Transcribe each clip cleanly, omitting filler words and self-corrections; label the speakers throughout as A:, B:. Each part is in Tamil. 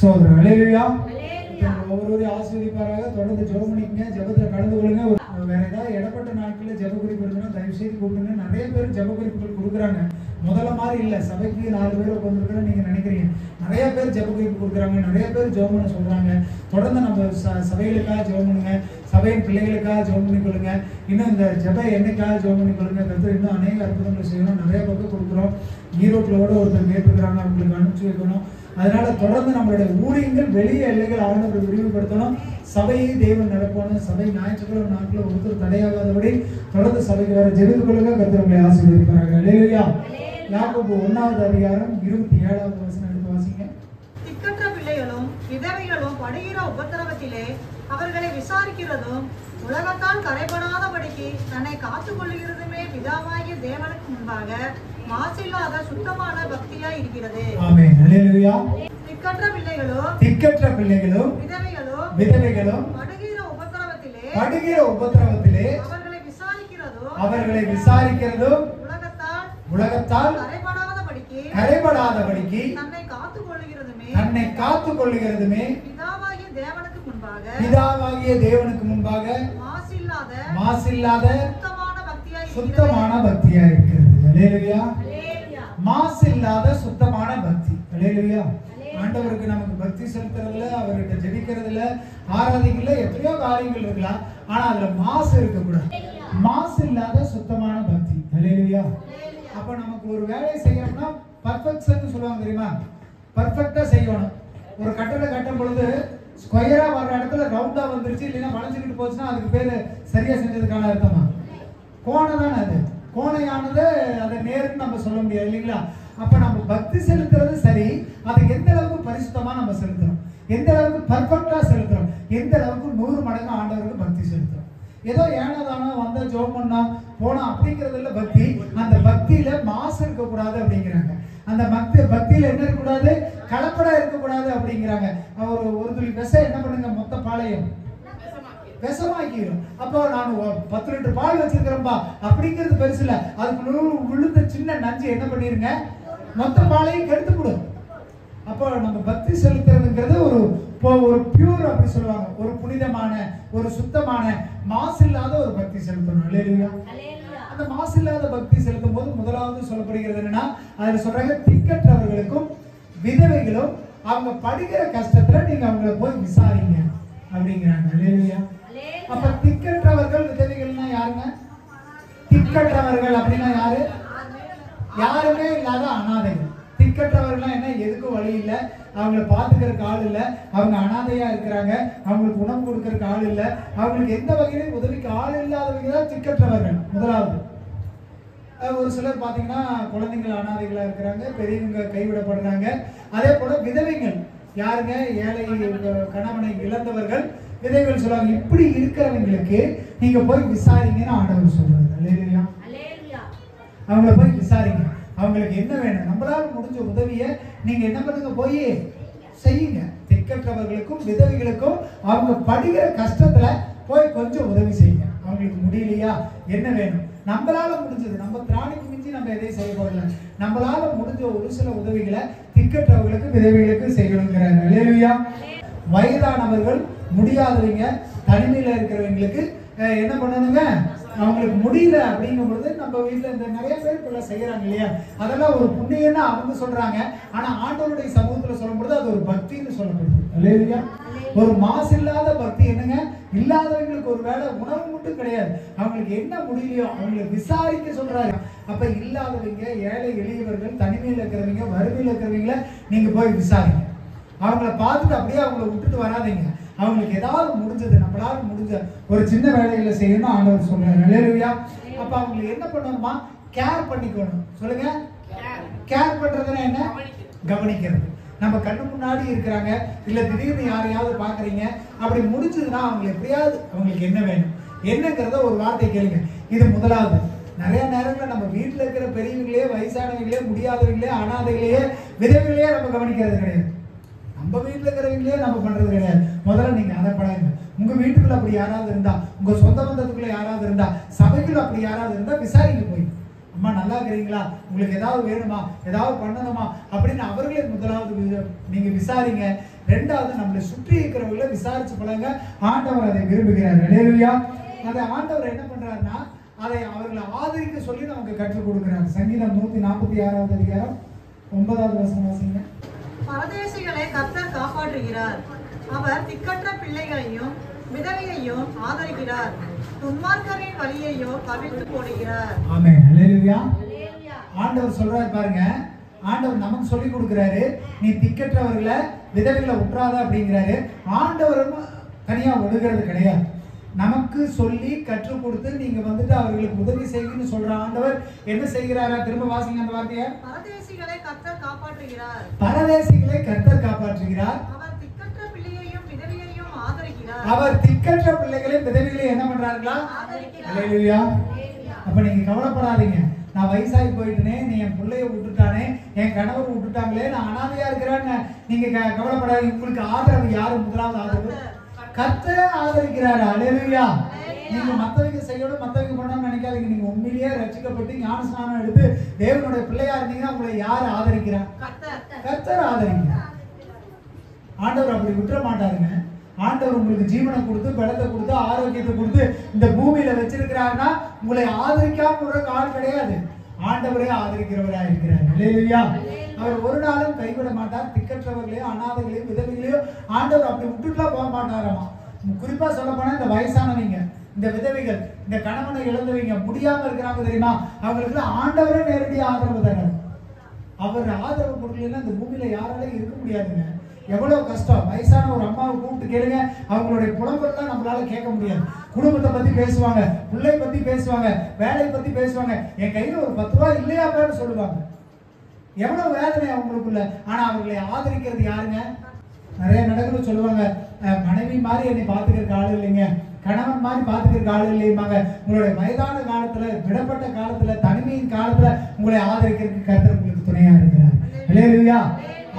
A: சோதரர் அல்லேலூயா. ஒவ்வொரு ஆசீர்வதிப்பாராக. தொடர்ந்து ஜெபம் பண்ணிக்கங்க, ஜெபத்தில் கலந்து கொள்ளுங்க. வேற ஏதாவது இடப்பட்ட நாட்களில் ஜெப குறிப்பு இருக்குன்னா தயவு செய்து கூப்பிடுங்க. நிறைய பேர் ஜெப குறிப்புகள் கொடுக்குறாங்க. முதல்ல மாதிரி இல்லை, சபைக்கு 4 பேர் உட்காந்துருக்குன்னு நீங்கள் நினைக்கிறீங்க. நிறைய பேர் ஜெப குறிப்பு கொடுக்குறாங்க, நிறைய பேர் ஜெபம் பண்ண சொல்கிறாங்க. தொடர்ந்து நம்ம சபைகளுக்காக ஜெபம் பண்ணுங்க, சபையின் பிள்ளைகளுக்காக ஜெபம் பண்ணிக்கொள்ளுங்க. இன்னும் இந்த ஜெப எண்ணிக்காக ஜெபம் பண்ணிக்கொள்ளுங்க. கருத்து இன்னும் அநேக அற்புதங்களை செய்யணும். நிறைய பக்கம் கொடுக்குறோம். ஈரோட்டில் கூட ஒருத்தர் கேட்டுக்கிறாங்க, அவங்களுக்கு அனுப்பிச்சு வைக்கணும். அதனால தொடர்ந்து நம்மளுடைய ஊழியங்கள் வெளியே எல்லைகள் ஆண்டவர் விரிவுபடுத்தணும். சபையை தேவன் நடப்பணும். சபை ஞாயிற்றுக்கிழமை நாட்களில் ஒருத்தர் தடையாகாதபடி தொடர்ந்து சபைக்கு வர ஜெபித்துக் கொள்ளுங்க. கர்த்தர் உங்களை ஆசீர்வதிப்பார்கள். அல்லேலூயா. யாக்கோபு 1வது அதிகாரம் 27வது வசனம் எடுத்து வாசிங்க.
B: திக்கற்ற பிள்ளைகளும் விதவைகளும் படுகிற உபத்திரவத்திலே அவர்களை விசாரிக்கிறதும் உலகத்தால் கரைபடாதபடிக்கு தன்னை காத்துக் கொள்ளுகிறதுமே பிதாவாகிய தேவனுக்கு முன்பாக மாசில்லாத சுத்தமான பக்தியாய் இருக்கிறது.
A: ஆமென். அல்லேலூயா.
B: திக்கற்ற பிள்ளைகளும்
A: விதவைகளும் படுகிற உபத்திரவத்திலே அவர்களை விசாரிக்கிறதும் உலகத்தால் கரைபடாதபடிக்கு தன்னை காத்துக் கொள்ளுகிறதுமே பிதாவாகிய தேவனுக்கு முன்பாக மாசில்லாத சுத்தமான பக்தியா இருக்கிறது. அல்லேலூயா. மாசில்லாத சுத்தமான பக்தி. அல்லேலூயா. ஆண்டவருக்கு நமக்கு பக்தி செலுத்துறதுல, அவர்கிட்ட ஜெபிக்கிறதுல, ஆராதிக்கல எத்தனையோ காரியங்கள் இருக்கலாம். ஆனா அதுல மாசு இருக்கக்கூடாது. மாசு இல்லாத சுத்தமான பக்தி. அல்லேலூயா. அப்ப நமக்கு ஒரு வேலையை செய்யணும்னா பர்ஃபெக்ஷன் சொல்லுவாங்க தெரியுமா? பர்ஃபெக்டா செய்யணும். ஒரு கட்டளை கட்டும் பொழுது ஸ்கொயரா வர்ற இடத்துல ரவுண்டா வந்துருச்சு, இல்லைன்னா வளைஞ்சுக்கிட்டு போச்சுன்னா அதுக்கு பேரு சரியா செஞ்சதுக்கான அர்த்தமா? கோணம் தானே அது. கோணையானது அதை நேருன்னு நம்ம சொல்ல முடியாது இல்லைங்களா? அப்ப நம்ம பக்தி செலுத்துறது சரி, அதை எந்த அளவுக்கு பரிசுத்தமா நம்ம செலுத்துறோம், எந்த அளவுக்கு பர்ஃபெக்டா செலுத்துறோம், எந்த அளவுக்கு 100 மடங்கு ஆண்டவருக்கு பக்தி செலுத்துறோம். ஏதோ ஏனதானோ வந்த ஜோம் பண்ணா போனா அப்படிங்கிறதுல பக்தி. அந்த பக்தியில மாசு இருக்கக்கூடாது அப்படிங்கிறாங்க. அந்த பக்தியில என்ன இருக்கக்கூடாது? கலப்படம் இருக்கக்கூடாது அப்படிங்கிறாங்க. ஒரு துளி விஷம் என்ன பண்ணுங்க, மொத்த பாளையம் விஷமாக்கிடும். அப்போ நான் 10 லிட்டர் பால் வச்சிருக்கிறேன்பா அப்படிங்கிறது பெருசு இல்ல. அதுக்கு விழுந்த சின்ன நஞ்சு என்ன பண்ணிருங்க, மொத்த பாலையும் கெடுத்து விடும். அப்போ நம்ம பக்தி செலுத்துறதுங்கிறது ஒரு பியூர் அப்படி சொல்லுவாங்க, ஒரு புனிதமான, ஒரு சுத்தமான, மாசு இல்லாத ஒரு பக்தி செலுத்தணும். அல்லேலூயா. அந்த மாசு இல்லாத பக்தி செலுத்தும் போது முதலாவது சொல்லப்படுகிறது என்னன்னா, அதுல சொல்றாங்க திக்கற்றவர்களுக்கும் விதவைகளும் அவங்க படுகிற கஷ்டத்துல நீங்க அவங்கள போய் விசாரிங்க அப்படிங்கிறாங்க. அல்லேலூயா. அப்ப திக்கற்றவர்கள் விதவைகள்னா யாருங்க? திக்கற்றவர்கள் அப்படின்னா யாரு? யாருமே இல்லாத அனாதைகள். திக்கற்றவர்கள் என்ன? எதுக்கும் வழி இல்லை, அவங்கள பாத்துக்கிறதுக்கு ஆள் இல்லை, அவங்க அனாதையா இருக்கிறாங்க, அவங்களுக்கு உணவு கொடுக்கறதுக்கு ஆள் இல்லை, அவங்களுக்கு எந்த வகையிலும் உதவிக்கு ஆள் இல்லாதவங்க தான் திக்கற்றவர்கள். முதலாவது ஒரு சிலர் பாத்தீங்கன்னா குழந்தைகள் அனாதைகளா இருக்கிறாங்க, பெரியவங்க கைவிடப்படுறாங்க. அதே போல விதவைகள் யாருங்க? ஏழை கணவனை இழந்தவர்கள் விதைகள் சொல்லுவாங்க. இப்படி இருக்கிறவங்களுக்கு நீங்க போய் விசாரிங்கன்னு ஆண்டவர் சொல்றாரு. அல்லேலூயா. அவங்கள போய் விசாரிங்க, அவங்களுக்கு என்ன வேணும், நம்மளால முடிஞ்ச உதவியை நீங்க என்ன பண்ணுங்க, போய் செய்யுங்க. திக்கற்றவர்களுக்கும் விதவைகளுக்கும் அவங்க படுகிற கஷ்டத்துல போய் கொஞ்சம் உதவி செய்யுங்க. அவங்களுக்கு முடியலையா, என்ன வேணும், நம்மளால முடிஞ்சது, நம்ம திராணிக்கு மிஞ்சி நம்ம எதையும் செய்ய போறல, நம்மளால முடிஞ்ச ஒரு சில உதவிகளை திக்கற்றவர்களுக்கு விதவைகளுக்கு செய்யணுங்கிறாங்க. அல்லேலூயா. வயதானவர்கள், முடியாதவங்க, தனிமையில இருக்கிறவங்களுக்கு என்ன பண்ணணுங்க, அவங்களுக்கு முடியல அப்படிங்கும் பொழுது நம்ம வீட்டுல இந்த நிறைய பேர் இப்ப செய்யறாங்க இல்லையா, அதெல்லாம் ஒரு புண்ணியம்னு அவங்க சொல்றாங்க. ஆனா ஆண்டவருடைய சமூகத்துல சொல்லும் பொழுது அது ஒரு பக்தின்னு சொல்லப்படுது. அல்லேலூயா. ஒரு மாசு இல்லாத பக்தி என்னங்க, இல்லாதவங்களுக்கு ஒரு வேளை உணவு மட்டும் கிடையாது, அவங்களுக்கு என்ன முடியலையோ அவங்களுக்கு விசாரிக்க சொல்றாங்க. அப்ப இல்லாதவங்க, ஏழை எளியவர்கள், தனிமையில் இருக்கிறவங்க, வறுமையில் இருக்கிறவங்கள நீங்க போய் விசாரிங்க. அவங்கள பார்த்துட்டு அப்படியே அவங்கள விட்டுட்டு வராதீங்க. அவங்களுக்கு ஏதாவது முடிஞ்சது, நம்மளால முடிஞ்ச ஒரு சின்ன வேலைகளை செய்யணும் ஆண்டவர் சொல்றாரு. அல்லேலூயா. அப்ப அவங்களுக்கு என்ன பண்ணணுமா, கேர் பண்ணிக்கணும். சொல்லுங்க, கேர் பண்றதுன்னா என்ன? கவனிக்கிறது. நம்ம கண்ணு முன்னாடி இருக்கிறாங்க, இல்ல திடீர்னு யாரையாவது பாக்குறீங்க, அப்படி முடிஞ்சதுன்னா அவங்க எப்படியாவது அவங்களுக்கு என்ன வேணும் என்னங்கிறத ஒரு வார்த்தை கேளுங்க. இது முதலாவது. நிறைய நேரங்களில் நம்ம வீட்டில் இருக்கிற பெரியவங்களே, வயசானவங்களே, முடியாதவங்களே, அனாதைகளையே, விதவைகளையே நம்ம கவனிக்கிறது கிடையாது. நம்ம வீட்டில் இருக்கிறவங்களே நம்ம பண்றது கிடையாது. முதல்ல நீங்க அதை பழகுங்க. உங்க வீட்டுக்குள்ள அப்படி யாராவது இருந்தா, உங்க சொந்த பந்தத்துக்குள்ள யாராவது இருந்தா, சபைக்குள்ள அப்படி யாராவது இருந்தா விசாரிங்க போய். அம்மா நல்லா இருக்கிறீங்களா, உங்களுக்கு ஏதாவது வேணுமா, ஏதாவது பண்ணணுமா அப்படின்னு அவர்களே முதலாவது நீங்க விசாரிங்க. ரெண்டாவது நம்மளை சுற்றி இருக்கிறவங்களை விசாரிச்சு பழங்க. ஆண்டவர் அதை விரும்புகிறார். அல்லேலூயா. அதை ஆண்டவர் என்ன பண்றாருன்னா அதை அவர்களை ஆதரிக்க சொல்லி நமக்கு கற்றுக் கொடுக்கிறார். சங்கீதம் 146வது அதிகாரம் 9வது வசனம் வாசிங்க.
B: பரதேசிகளை கர்த்தர் காப்பாற்றுகிறார், அவர் திக்கற்ற பிள்ளைகளையும் விதவையையும் ஆதரிக்கிறார், துன்மார்க்கரின் வழியையோ கவிழ்த்து போடுகிறார்.
A: ஆமென். அல்லேலூயா. ஆண்டவர் சொல்றாரு பாருங்க, ஆண்டவர் நமக்கு சொல்லி கொடுக்கிறாரு, நீ திக்கற்றவர்களை விதவைகளை உற்றாத அப்படிங்கிறாரு. ஆண்டவரும் தனியா ஒடுகிறது கிடையாது. நமக்கு சொல்லி கற்றுக் கொடுத்து நீங்க வந்துட்டு அவர்களுக்கு உதவி செய்யுன்னு சொல்ற ஆண்டவர் என்ன செய்கிறாரா? திரும்ப வாசிங்க அந்த வார்த்தையை.
B: பரதேசிகளை கர்த்தர் காப்பாற்றுகிறார்,
A: பரதேசிகளை கர்த்தர் காப்பாற்றுகிறார்,
B: அவர் திக்கற்ற பிள்ளையையும் விதவையையும் ஆதரிக்கிறார்.
A: அவர் திக்கற்ற பிள்ளைகளையும் விதவைகளையும் என்ன பண்றாருங்களா? அல்லேலூயா. அப்ப நீங்க கவலைப்படாதீங்க. நான் வயசாகி போயிட்டேனே, நீ என் பிள்ளைய விட்டுட்டானே, என் கணவர் விட்டுட்டாங்களே, நான் அனாதையா இருக்கிறேன்னு நீங்க கவலைப்படாதீங்க. உங்களுக்கு ஆதரவு யாரு? முதலாவது ஆதரவு கர்த்தர் ஆதரிக்கிறாரு. அல்லேலூயா. நீங்க மத்தவங்க செய்யணும், மத்தவங்க பண்ணணும்னு நினைக்காதீங்க. நீங்க உண்மையிலேயே ரட்சிக்கப்பட்டு ஞானஸ்நானம் எடுத்து தேவனுடைய பிள்ளையா இருந்தீங்கன்னா உங்களை யார் ஆதரிக்கிறார்? கர்த்தர் ஆதரிக்கிறார். ஆண்டவர் அப்படி விட்டுற மாட்டாருங்க. ஆண்டவர் உங்களுக்கு ஜீவனை கொடுத்து, பலத்தை கொடுத்து, ஆரோக்கியத்தை கொடுத்து இந்த பூமியில வச்சிருக்கிறாருன்னா உங்களை ஆதரிக்காம ஒரு ஆள் கிடையாது. ஆண்டவரே ஆதரிக்கிறவரா இருக்கிறார். அல்லேலூயா. அவர் ஒரு நாளும் கைவிட மாட்டார். திக்கற்றவர்களையும் அனாதைகளையும் விதவைகளையும் ஆண்டவர் அப்படி விட்டுட்டுலாம் போக மாட்டாராமா. குறிப்பா சொல்ல போனா இந்த வயசானவங்க, இந்த விதவைகள், இந்த கணவனை இழந்தவங்க, முடியாம இருக்கிறாங்க தெரியுமா, அவங்களுக்கு ஆண்டவரே நேரடியாக ஆதரவு தராரு. அவர் ஆதரவு கொடுக்கலன்னா இந்த பூமியில யாராலையும் இருக்க முடியாதுங்க. எவ்வளவு கஷ்டம். வயசான ஒரு அம்மாவை கூப்பிட்டு கேளுங்க, அவங்களுடைய புலம்பெல்லாம் நம்மளால கேட்க முடியாது. குடும்பத்தை பத்தி பேசுவாங்க, பிள்ளை பத்தி பேசுவாங்க, வேலை பத்தி பேசுவாங்க. என் கையில ஒரு 10 ரூபாய் இல்லையாப்பான்னு சொல்லுவாங்க. எவ்வளவு வேதனை அவங்களுக்குள்ள. ஆனா அவர்களை ஆதரிக்கிறது யாருங்க? நிறைய நடக்குது சொல்லுவாங்க, மனைவி மாதிரி என்னை பாத்துக்கிறதுக்கு ஆளு இல்லைங்க, கணவன் மாதிரி பாத்துக்கிறதுக்கு ஆளு இல்லையுமாங்க. உங்களுடைய வயதான காலத்துல, விடப்பட்ட காலத்துல, தனிமையின் காலத்துல உங்களை ஆதரிக்கிறதுக்கு கர்த்தர் உங்களுக்கு துணையா இருக்கிறார். அல்லேலூயா.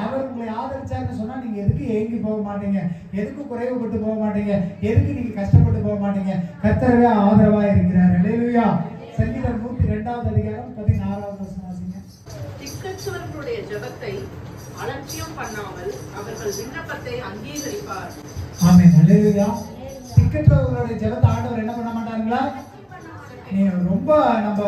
A: அவர் உங்களை ஆதரிச்சாருன்னு சொன்னா நீங்க எதுக்கு ஏங்கி போக மாட்டீங்க, எதுக்கு குறைவுபட்டு போக மாட்டீங்க, எதுக்கு நீங்க கஷ்டப்பட்டு போக மாட்டீங்க. கர்த்தரவே ஆதரவா இருக்கிறார். அல்லேலூயா. சங்கீதம் 102வது அதிகாரம் 16வது வசனம் வாசிங்க.
C: திக்கற்றவர்களுடைய ஜெபத்தை அலட்சியம் பண்ணாமல் அவர்கள் விண்ணப்பத்தை அங்கீகரிப்பார்.
A: ஆமென். அல்லேலூயா. திக்கற்றவர்களுடைய ஜெபத்தை ஆண்டவர் என்ன பண்ண மாட்டாங்களா? நீ ரொம்ப நம்ம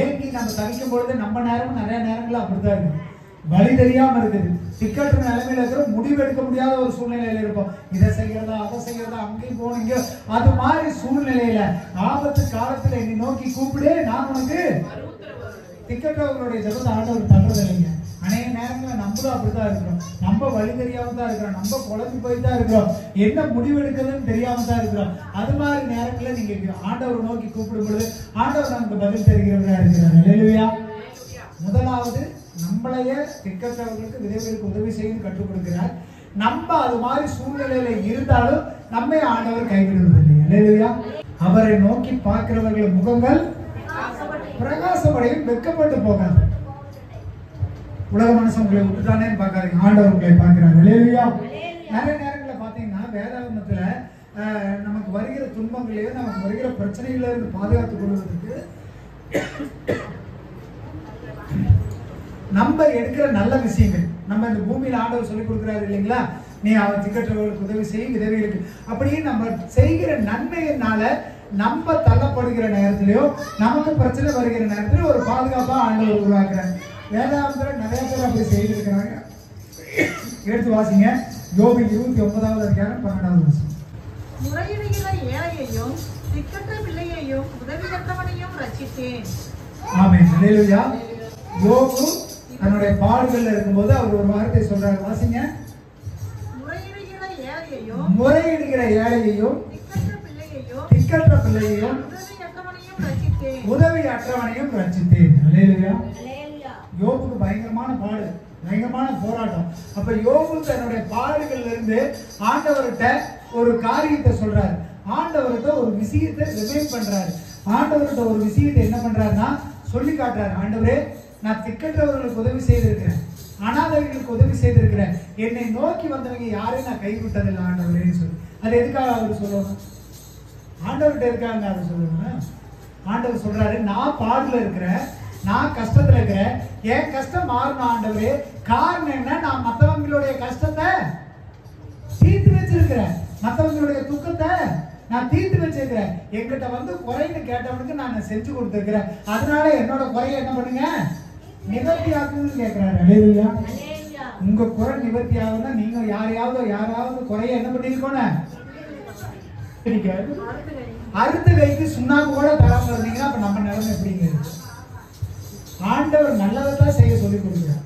A: ஏங்கி நம்ம தவிக்கும் பொழுது நம்ம நேரமும் நிறைய நேரங்கள் அப்படித்தான் இருக்கு. வழி தெரியாம இருக்குது. திக்கற்ற நிலைமையில இருக்கிற முடிவு எடுக்க முடியாத ஒரு சூழ்நிலையில இருப்போம். இதை செய்யறதா அதை செய்யறதா, அங்கேயும் போனீங்க. அது மாதிரி சூழ்நிலையில ஆபத்து காலத்துல என்னை நோக்கி கூப்பிடு, நான் உனக்கு. திக்கற்றவர்களுடைய ஜெபத்தை ஆண்டவர் தள்ளுறது இல்லைங்க. அநேக நேரங்களில் நம்மளும் அப்படித்தான் இருக்கிறோம். நம்ம வழி தெரியாம தான் இருக்கிறோம், நம்ம குழம்பு போய் தான் இருக்கிறோம், என்ன முடிவு எடுக்கிறதுன்னு தெரியாம தான் இருக்கிறோம். அது மாதிரி நேரங்களில் நீங்க ஆண்டவரை நோக்கி கூப்பிடும் பொழுது ஆண்டவர் நமக்கு பதில் தருகிறவரா இருக்கிறார். அல்லேலூயா. முதலாவது நம்மளைய திக்கற்றவர்களுக்கு விதவைகளுக்கு உதவி செய்ய கற்றுக் கொடுக்கிறார். நம்ம அது மாதிரி சூழ்நிலையில இருந்தாலும் நம்மை ஆண்டவர் கைவிடுவதில்லை. அல்லேலூயா. அவரை நோக்கி பார்க்கிறவர்கள் முகங்கள் பிரகாசமடையும், வெட்கப்பட்டு போகாது. உலக மனுஷன் உங்களை விட்டுட்டானே பார்க்காதீங்க, ஆண்டவர் உங்களை பார்க்கிறார். அல்லேலூயா. நிறைய நேரங்களில் பார்த்தீங்கன்னா வேதாகமத்துல நமக்கு வருகிற துன்பங்களையும் நமக்கு வருகிற பிரச்சனைகளை இருந்து பாதுகாத்துக் கொள்வதற்கு நம்ம எடுக்கிற நல்ல விஷயங்கள், நம்ம இந்த பூமியில ஆண்டவர் சொல்லிக் கொடுக்கிறாரு இல்லைங்களா, நீ அவர் திக்கற்றவர்களுக்கு உதவி செய்யும், விதவைகளுக்கு, அப்படியே நம்ம செய்கிற நன்மையினால நம்ம தள்ளப்படுகிற நேரத்திலயோ நமக்கு பிரச்சனை வருகிற நேரத்திலயோ ஒரு பாதுகாப்பா ஆண்டவர் உருவாக்குறாங்க. வேதாகமத்துல நிறைய பேர் அப்படி செய்திருக்கிறாங்க. எடுத்து வாசிங்க. யோபு 29வது அதிகாரம் 12வது வசனம்.
B: முறையிடுகிற ஏழையையும் திக்கற்ற பிள்ளையையும் உதவியற்றவனையும் ரட்சித்தேன்.
A: ஆமென். அல்லேலூயா. யோபு தன்னுடைய பாடுகள்ல இருக்கும்போது அவர் ஒரு வார்த்தை சொல்றாரு, வாசிங்க. முறையிடுகிற ஏழையையும் திக்கற்ற பிள்ளையையும் உதவி அற்றவனையும் ரட்சித்தேன். அல்லேலூயா. யோபுக்கு பயங்கரமான பாடு, பயங்கரமான போராட்டம். அப்ப யோபு தன்னுடைய பாடுகள்ல இருந்து ஆண்டவர்கிட்ட ஒரு காரியத்தை சொல்றாரு, ஆண்டவர்கிட்ட ஒரு விஷயத்தை ரிமைண்ட் பண்றாரு. ஆண்டவர்கிட்ட ஒரு விஷயத்தை என்ன பண்றாருன்னா சொல்லி காட்டுறாரு. ஆண்டவரே, நான் திக்கற்றவர்களுக்கு உதவி செய்திருக்கிறேன், அனாதைகளுக்கு உதவி செய்திருக்கிறேன், என்னை நோக்கி வந்தவங்க யாரையும் நான் கைவிட்டதில்லை ஆண்டவரேன்னு சொல்லி. அது எதுக்காக அவர் சொல்லணும்? ஆண்டவர்கிட்ட இருக்காங்க அதை சொல்லணும். ஆண்டவர் சொல்றாரு, நான் பாடுல இருக்கிறேன், நான் கஷ்டத்துல இருக்கிறேன், என் கஷ்டம் மாறணும் ஆண்டவரே. காரணம் என்ன? நான் மற்றவங்களுடைய கஷ்டத்தை வச்சிருக்கிறேன், மற்றவங்களுடைய துக்கத்தை நான் தீர்த்து வச்சிருக்கிறேன், என்கிட்ட வந்து குறைன்னு கேட்டவனுக்கு நான் செஞ்சு கொடுத்துருக்கிறேன், அதனால என்னோட குறைய என்ன பண்ணுங்க, நிவர்த்தி ஆகுதுன்னு கேட்கிறாரு. அல்லேலூயா. உங்க குறை நிவர்த்தி ஆகுதுன்னா நீங்க யாராவது குறைய என்ன பண்ணிருக்கோன்னு அறுத்து கைக்கு சுண்ணாம்பு கூட தராம இருந்தீங்கன்னா அப்ப நம்ம நிலைமை எப்படிங்க? ஆண்டவர் நல்லதான் செய்ய சொல்லி கொடுக்குறார்.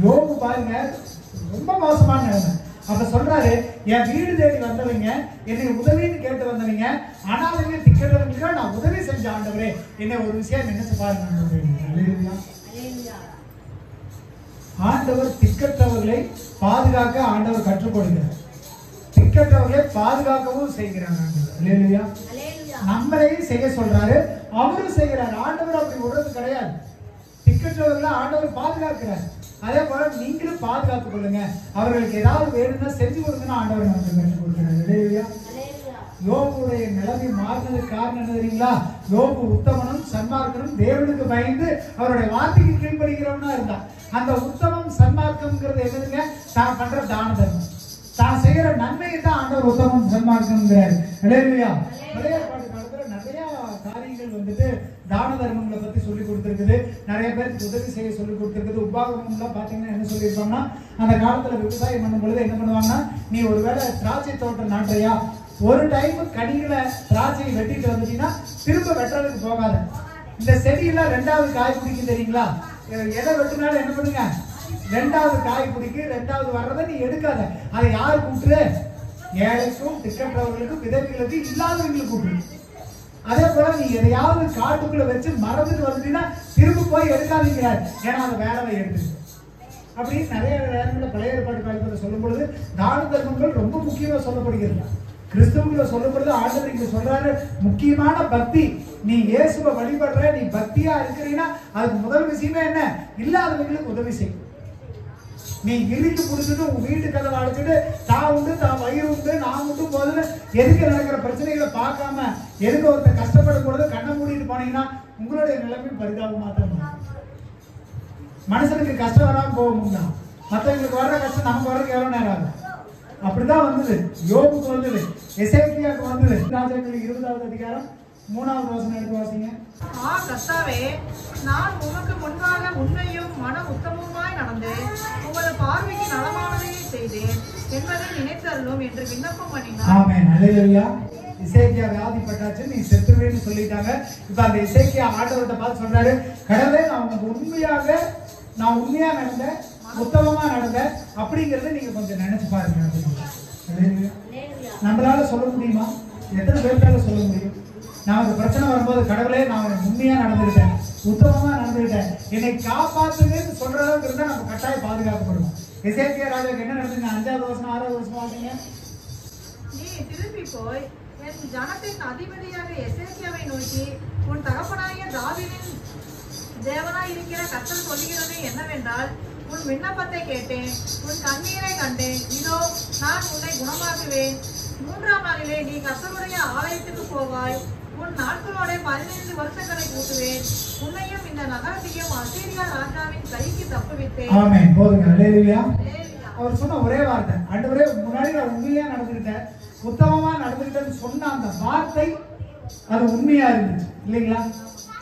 A: யோபு பாருங்க, ரொம்ப மோசமான நிலைமை. அப்ப சொல்றாரு, என் வீடு தேடி வந்தவங்க, என்னை உதவின்னு கேட்டு வந்தவங்க, ஆனாலுமே திக்கற்றவங்க நான் உதவி செஞ்ச ஆண்டவரே, என்ன ஒரு விஷயம் நினைச்சு பாருங்க. ஆண்டவர் திக்கற்றவர்களை பாதுகாக்க ஆண்டவர் கற்றுக் கொடுக்கிறார். திக்கற்றவர்களை பாதுகாக்கவும் செய்கிறார். நம்மளையும் செய்ய சொல்றாரு, அவரும் செய்கிறார். ஆண்டவர் அப்படி விடுறது கிடையாது. திக்கற்றவர்களை ஆண்டவர் பாதுகாக்கிறார். அதே போல நீங்களும் பாதுகாத்துக் கொள்ளுங்க. அவர்களுக்கு ஏதாவது வேணும்னா செஞ்சு கொடுங்கன்னா ஆண்டவர் நமக்கு கற்றுக் கொடுக்கிறார். யோபுடைய நிலைமை மாறினதுக்கு காரணம் என்ன தெரியுங்களா? யோபு உத்தமனும் சன்மார்க்கனும் தேவனுக்கு பயந்து அவருடைய வார்த்தைக்கு கீழ்படுகிறவனா இருந்தான். அந்த உத்தமம் சன்மார்க்கம்ங்கிறது என்னதுங்க? தான் பண்ற தான தர்மம், தான் செய்யற நன்மையை தான் ஆண்டவர் உத்தமம் சன்மார்க்கம்ங்கிறாரு. அல்லேலூயா. பழைய ஏற்பாட்டு காலத்துல நிறைய காரியங்கள் வந்துட்டு தான தர்மங்களை பத்தி சொல்லி கொடுத்துருக்குது. நிறைய பேருக்கு உதவி செய்ய சொல்லி கொடுத்துருக்குது. உபாகமம்லாம் பாத்தீங்கன்னா என்ன சொல்லியிருப்பாங்கன்னா, அந்த காலத்துல விவசாயம் பண்ணும் பொழுது என்ன பண்ணுவாங்கன்னா, நீ ஒருவேளை திராட்சை தோட்டம் நாட்டுறியா, ஒரு டைம் கனிகளை திராட்சையை வெட்டிட்டு வந்துட்டீங்கன்னா திரும்ப வெட்டுறதுக்கு போகாத. இந்த செடியெல்லாம் ரெண்டாவது காய் பிடிக்கும் தெரியுங்களா? எதை வெட்டினாலும் என்ன பண்ணுங்க, ரெண்டாவது காய் பிடிக்கு, ரெண்டாவது வர்றதை நீ எடுக்காத. அதை யாரு கூப்பிட்டு? ஏழைக்கும் திக்கற்றவர்களுக்கும் விதவிகளுக்கும் இல்லாதவங்களுக்கு கூப்பிடு. அதே போல நீ எதையாவது காட்டுக்குள்ள வச்சு மறந்துட்டு வந்துட்டீங்கன்னா திரும்ப போய் எடுக்காதீங்கிறார். ஏன்னா அந்த வேலை எடுத்து அப்படின்னு நிறைய நேரங்களில் பழைய ஏற்பாட்டு காலத்தில் சொல்லும் பொழுது தான தர்மங்கள் ரொம்ப முக்கியமா சொல்லப்படுகிறது. கிறிஸ்துவ சொல்லப்படுது. ஆண்டவர் இங்க சொல்றாரு, முக்கியமான பக்தி. நீ இயேசுவை வழிபடுற, நீ பக்தியா இருக்கிறீங்கன்னா அதுக்கு முதல் விஷயமே என்ன? இல்லாதவங்களுக்கு உதவி செய்யும். நீ இறுக்கி முடிச்சுட்டு உங்க வீட்டு கதவை அழைச்சிட்டு தான் உண்டு, தான் வயிறு உண்டு, நான் உண்டு போதுன்னு எதுக்கு நடக்கிற பிரச்சனைகளை பார்க்காம எதுக்கு ஒருத்தர் கஷ்டப்படும் பொழுது கண்ணை மூடிட்டு போனீங்கன்னா உங்களுடைய நிலைமை பரிதாபமா தான். மனுஷனுக்கு கஷ்டம் வராம போகும்னா மற்றவங்களுக்கு வர்ற கஷ்டம் நமக்கு வர்றதுக்கு எவ்வளவு நேரம் ஆகும்? அப்படிதான் வந்தது. யோபுக்கு வந்தது, எசேக்கியாவுக்கு வந்தது. ராஜாக்கள் 20வது அதிகாரம் 3வது வசனம் எடுத்து வாசிங்க.
B: கர்த்தாவே, நான் உமக்கு முன்பாக உண்மையும் மன உத்தமமாய் நடந்தேன், உமது பார்வைக்கு நலமானதையே செய்தேன் என்பதை நினைத்தருளும் என்று விண்ணப்பம் பண்ணினார்.
A: ஆமென். அல்லேலூயா. எசேக்கியா வியாதிப்பட்டாச்சு, நீ செத்துருவேன்னு சொல்லிட்டாங்க. இப்ப அந்த எசேக்கியா ஆண்டவர்கிட்ட பார்த்து சொல்றாரு, கடவுளே நான் உங்களுக்கு உண்மையா நடந்தேன், உத்தமமா நடந்த அப்படிங்கறத நீங்க கொஞ்சம் நினைச்சு பாருங்க. நம்மளால சொல்ல முடியுமா? எத்தனை பேர்த்தால சொல்ல முடியும்? நமக்கு பிரச்சனை வரும்போது கடவுளே நான் உண்மையா நடந்துக்கிட்டேன், உத்தமமா நடந்துக்கிட்டேன், என்னை காப்பாத்துங்கன்னு சொல்ற அளவுக்கு இருந்தா நம்ம கட்டாயம் பாதுகாக்கப்படுவோம். எசேக்கியா ராஜாவுக்கு என்ன நடந்துங்க? 5வது வசனம் 6வது வசனம் வாசிங்க.
B: நீ திரும்பி போய் என் ஜனத்தின் அதிபதியாக எசேக்கியாவை நோக்கி, உன் தகப்பனாகிய தாவீதின் தேவனாய் இருக்கிற கர்த்தர் சொல்லுகிறது என்னவென்றால், உன் விண்ணப்பத்தை கேட்டேன், உன் கண்ணீரை கண்டேன், இதோ நான் உன்னை குணமாக்குவேன். 3ஆம் நாளிலே நீ கர்த்தருடைய ஆலயத்துக்கு போவாய், உன் நாட்களோட 15 வருஷங்களை கூட்டுவேன், உன்னையும் இந்த நகரத்தையும் அசீரியா ராஜாவின் கைக்கு தப்புவித்தேன்.
A: ஆமென். போதுங்க. அல்லேலூயா. அவர் சொன்ன ஒரே வார்த்தை, ஆண்டவரே முன்னாடி நான் உண்மையா நடந்துக்கிட்டேன், உத்தமமா நடந்துக்கிட்டேன்னு சொன்ன அந்த வார்த்தை அது உண்மையா இருந்துச்சு இல்லைங்களா?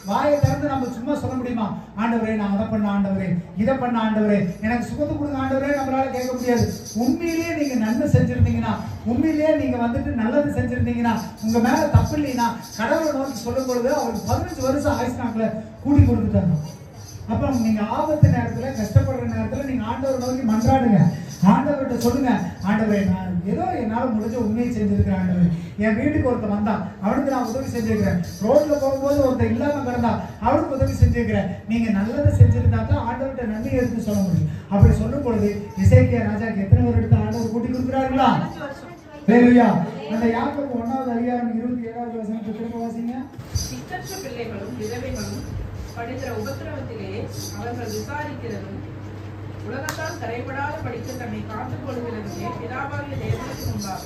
A: வாயை திறந்து நம்ம சும்மா சொல்ல முடியுமா? ஆண்டவரே நான் அதை பண்ண ஆண்டவரே, இதை பண்ண ஆண்டவரே, எனக்கு சுகத்தை கொடுங்க ஆண்டவரே நம்மளால கேட்க முடியாது. உண்மையிலேயே நீங்க நன்மை செஞ்சிருந்தீங்கன்னா, உண்மையிலேயே நீங்க வந்துட்டு நல்லது செஞ்சிருந்தீங்கன்னா, உங்க மேல தப்பு இல்லைன்னா கடவுளை நோக்கி சொல்லும் பொழுது அவருக்கு 15 வருஷம் ஆயுஷ் நாட்களை கூட்டி கொடுத்துட்டாங்க. அப்ப நீங்க ஆபத்து நேரத்துல, கஷ்டப்படுற நேரத்துல நீங்க ஆண்டவரை நோக்கி மன்றாடுங்க. ஆண்டவர்கிட்ட சொல்லுங்க, ஆண்டவரே நான் ஏதோ என்னால முடிஞ்ச உண்மையை செஞ்சிருக்கிறேன் ஆண்டவரே. என் வீட்டுக்கு ஒருத்தர் வந்தான், அவனுக்கு நான் உதவி செஞ்சிருக்கிறேன். ரோட்ல போகும்போது ஒருத்தர் இல்லாம கிடந்தா அவனுக்கு உதவி செஞ்சிருக்கிறேன். நீங்க நல்லதை செஞ்சிருந்தா தான் ஆண்டவர்கிட்ட நன்மை எடுத்து சொல்ல முடியும். அப்படி சொல்லும் பொழுது எசேக்கியா ராஜாக்கு எத்தனை வருடத்தை ஆண்டவர் கூட்டி கொடுக்குறாருங்களா? ஹல்லேலூயா. அந்த யாக்கோபு 1வது அதிகாரம் 27வது வசனத்தை திரும்ப வாசிங்க.
C: திக்கற்ற பிள்ளைகளும் விதவைகளும் படுகிற உபத்திரவத்திலே அவர்கள் விசாரிக்கிறதும், உலகத்தால் கரைபடாத படிக்க தன்னை காத்துக் கொள்கிறதுமே பிதாவாகிய தேவனுக்கு முன்பாக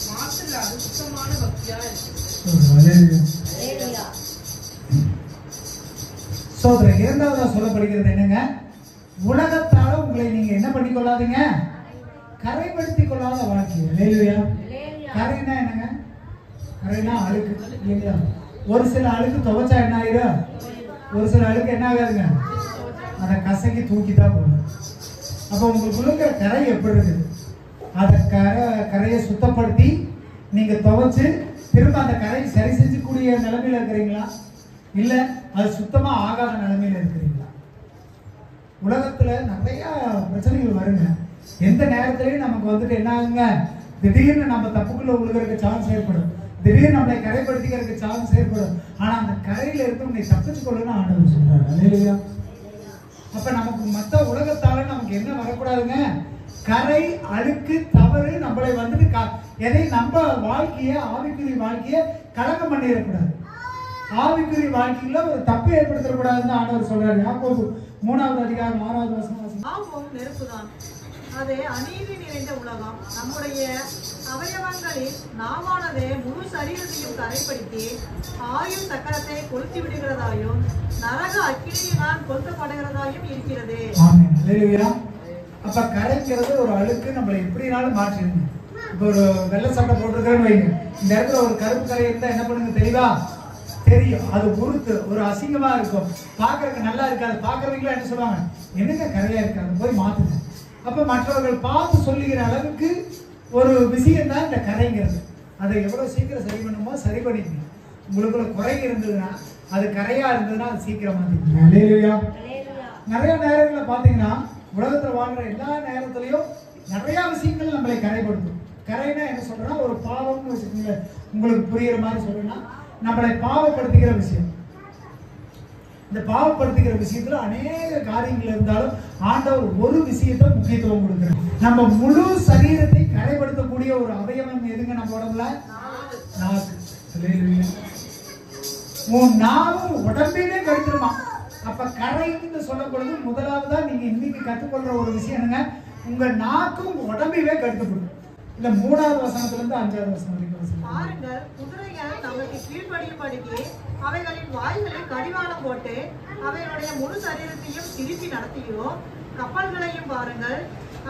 C: மாசில்லாத சுத்தமான பக்தியா இருக்கிறது.
A: சோதரர் 2வதா சொல்லப்படுகிறது என்னங்க? உலகத்தால உங்களை நீங்க என்ன பண்ணிக்கொள்ளாதீங்க, கரைப்படுத்திக் கொள்ளாத வாழ்க்கை. அல்லேலூயா. கரைனா என்னங்க? கரைனா அழுக்கு இல்லையா? ஒரு சில அழுக்கு துவைச்சா என்ன ஆயிடும், ஒரு சில அழுக்கு என்ன ஆகாதுங்க, அதை கசக்கி தூக்கி தான் போடும். அப்போ உங்களுக்குள்ள இருக்கிற கரை எப்படி இருக்குது, அதை கரையை சுத்தப்படுத்தி நீங்க துவைச்சு திரும்ப அந்த கரையை சரி செஞ்சக்கூடிய நிலைமையில இருக்கிறீங்களா, இல்ல அது சுத்தமா ஆகாத நிலைமையில இருக்கிறீங்களா? உலகத்துல நிறைய பிரச்சனைகள் வருங்க. எந்த நேரத்திலையும் நமக்கு வந்துட்டு என்ன ஆகுங்க, திடீர்னு நம்ம தப்புக்குள்ள விழுகிறதுக்கு சான்ஸ் ஏற்படும், திடீர்னு நம்மளை கரைப்படுத்திக்கிறதுக்கு சான்ஸ் ஏற்படும். ஆனா அந்த கரையில இருந்து உன்னை தப்பிச்சு கொள்ளுன்னு ஆண்டவர் சொல்றாரு. அல்லேலூயா. அப்ப நமக்கு மற்ற உலகத்தால நமக்கு என்ன வரக்கூடாதுங்க, கரை அழுக்கு தவறு நம்மளை வந்துட்டு எதை நம்ம வாழ்க்கைய ஆவிக்குரிய வாழ்க்கைய கலக்கம் பண்ணிடக்கூடாது, ஆவிக்குரிய வாழ்க்கையில ஒரு தப்பு ஏற்படுத்தக்கூடாதுன்னு ஆண்டவர் சொல்றாரு. யாக்கோபு 3வது அதிகாரம் 6வது வசனம்.
B: பாவம் நெருப்புதான், அது அநீதி நிறைந்த உலகம். நம்முடைய அவயவங்களில் நாமானது முழு சரீரத்தையும் கரைப்படுத்தி ஆயுள் சக்கரத்தை கொளுத்தி விடுகிறதாயும் நரக அக்கினியினால் கொளுத்தப்படுகிறதாயும் இருக்கிறது.
A: ஆமென். அல்லேலூயா. அப்ப கரைக்கிறது ஒரு அழுக்கு நம்மளை எப்படினாலும் மாற்றிடுங்க. இப்போ ஒரு வெள்ளை சட்டை போட்டிருக்கிறேன்னு வைங்க, இந்த இடத்துல ஒரு கருப்பு கரை இருந்தா என்ன பண்ணுங்க தெளிவா தெரியும், அது உருத்து ஒரு அசிங்கமா இருக்கும், பாக்குறதுக்கு நல்லா இருக்காது. பாக்குறவங்களா என்ன சொல்லுவாங்க, என்னங்க கரையா இருக்காது, போய் மாத்துங்க. அப்ப மற்றவர்கள் பார்த்து சொல்லுகிற அளவுக்கு ஒரு விஷயம் தான் இந்த கரைங்கிறது. அதை எவ்வளவு சீக்கிரம் சரி பண்ணுமோ சரி பண்ணிக்கணும். உங்களுக்குள்ள குறை இருந்ததுன்னா, அது கரையா இருந்ததுன்னா அது சீக்கிரம் மாத்திக்கணும். அல்லேலூயா. நிறைய நேரங்களில் பாத்தீங்கன்னா உலகத்துல வாழ்ற எல்லா நேரத்திலையும் நிறைய விஷயங்கள் நம்மளை கரைப்படுத்தும். கரைனா என்ன சொல்றேன்னா, ஒரு பாவம்னு வச்சுக்கோங்க, உங்களுக்கு புரியுற மாதிரி சொல்றேன்னா, நம்மளை பாவப்படுத்துகிற விஷயம். இந்த பாவப்படுத்துகிற விஷயத்துல அநேக காரியங்கள் இருந்தாலும் ஆண்டவர் ஒரு விஷயத்தை முக்கியத்துவம் கொடுக்கிறார். நம்ம முழு சரீரத்தை கரைப்படுத்தக்கூடிய ஒரு அவயவம் எதுங்க நம்ம உடம்புல? நாக்கு. உன் நாவு உடம்பிலே கருத்துருமா. அப்ப கரைன்னு சொல்லப்படுது முதலாவதா நீங்க இன்னைக்கு கற்றுக்கொள்ற ஒரு விஷயம் என்னங்க, உங்க நாக்கும் உடம்பிலே கருத்துப்படும். இந்த 3வது வசனத்துல இருந்து 5வது வசனம் வரைக்கும்
B: பாருங்கள், குதிரைகள் நமக்கு கீழ்ப்படியும்படிக்கு அவைகளின் வாய்களில் கடிவாளம் போட்டு அவைகளுடைய முழு சரீரத்தையும் திருப்பி நடத்துகிறோம். கப்பல்களையும் பாருங்கள்,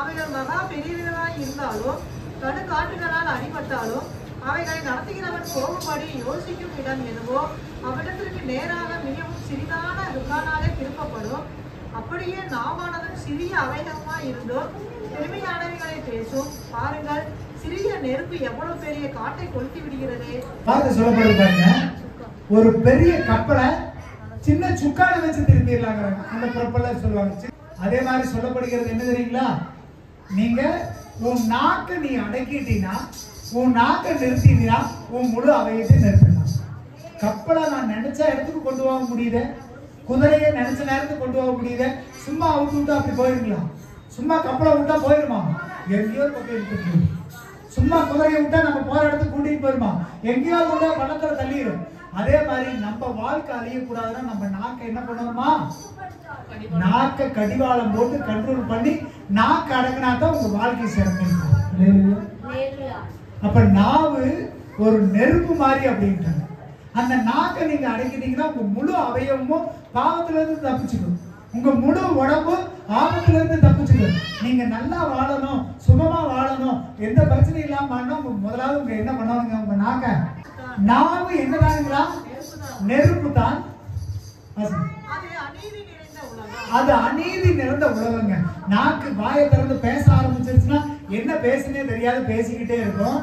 B: அவைகள் மகா பெரியவர்களாய் இருந்தாலும் கடுகாட்டுகளால் அடிபட்டாலும் அவைகளை நடத்துகிறவன் போகும்படி யோசிக்கும் இடம் எதுவோ அவ்விடத்திற்கு நேராக மிகவும் சிறிதான ருக்கானாலே திருப்பப்படும். அப்படியே நாமானதும் சிறிய அவயவமாய் இருந்தோம் பெருமையானவைகளை பேசும். பாருங்கள், சிறிய நெருப்பு எவ்வளவு பெரிய காட்டை கொளுத்தி விடுகிறது.
A: பார்த்து சொல்லப்படுது பாருங்க, ஒரு பெரிய கப்பலை சின்ன சுக்கால வச்சு திருப்பிடலாங்க அந்த கப்பல்ல சொல்லுவாங்க. அதே மாதிரி சொல்லப்படுகிறது என்ன தெரியுங்களா, நீங்க உன் நாக்கை நீ அடக்கிட்டீங்கன்னா, உன் நாக்கை நிறுத்தினா உன் முழு அவயத்தை நிறுத்தலாம். கப்பலை நான் நினைச்ச இடத்துக்கு கொண்டு போக முடியுது, குதிரையை நினைச்ச நேரத்துக்கு கொண்டு போக முடியுது. சும்மா அவுத்து விட்டா அப்படி போயிருக்கலாம், சும்மா கப்பலை விட்டா போயிருமா, எங்கேயோ பக்கம் இருக்கு. சும்மா குதிரையை விட்டா நம்ம போற இடத்துக்கு கூட்டிட்டு போயிருமா, எங்கேயோ விட்டா பள்ளத்துல தள்ளிடும். அதே மாதிரி நம்ம வாழ்க்கை அழியக்கூடாதுன்னா நம்ம நாக்கை என்ன பண்ணணுமா, நாக்கை கடிவாளம் போட்டு கண்ட்ரோல் பண்ணி நாக்கு அடங்கினா தான் உங்க வாழ்க்கை சிறந்த. அப்ப நாவு ஒரு நெருப்பு மாதிரி அப்படின்ட்டாங்க. அந்த நாக்கை நீங்க அடக்கிட்டீங்கன்னா உங்க முழு அவயவமும் பாவத்துல இருந்து தப்பிச்சுக்கும், உங்க முழு உடம்பும் ஆபத்துல இருந்து தப்பிச்சுக்கும். நீங்க நல்லா வாழணும், சுகமா வாழணும், எந்த பிரச்சனையும் இல்லாம வாழணும், முதலாவது உங்க என்ன பண்ணுவாங்க, உங்க நாக்க நாவு என்னதானுங்களா, நெருப்பு தான். அது அநீதி நிறைந்த உலகங்க. நாக்கு வாயை திறந்து பேச ஆரம்பிச்சிருச்சுன்னா என்ன பேசுனே தெரியாது, பேசிக்கிட்டே இருக்கும்.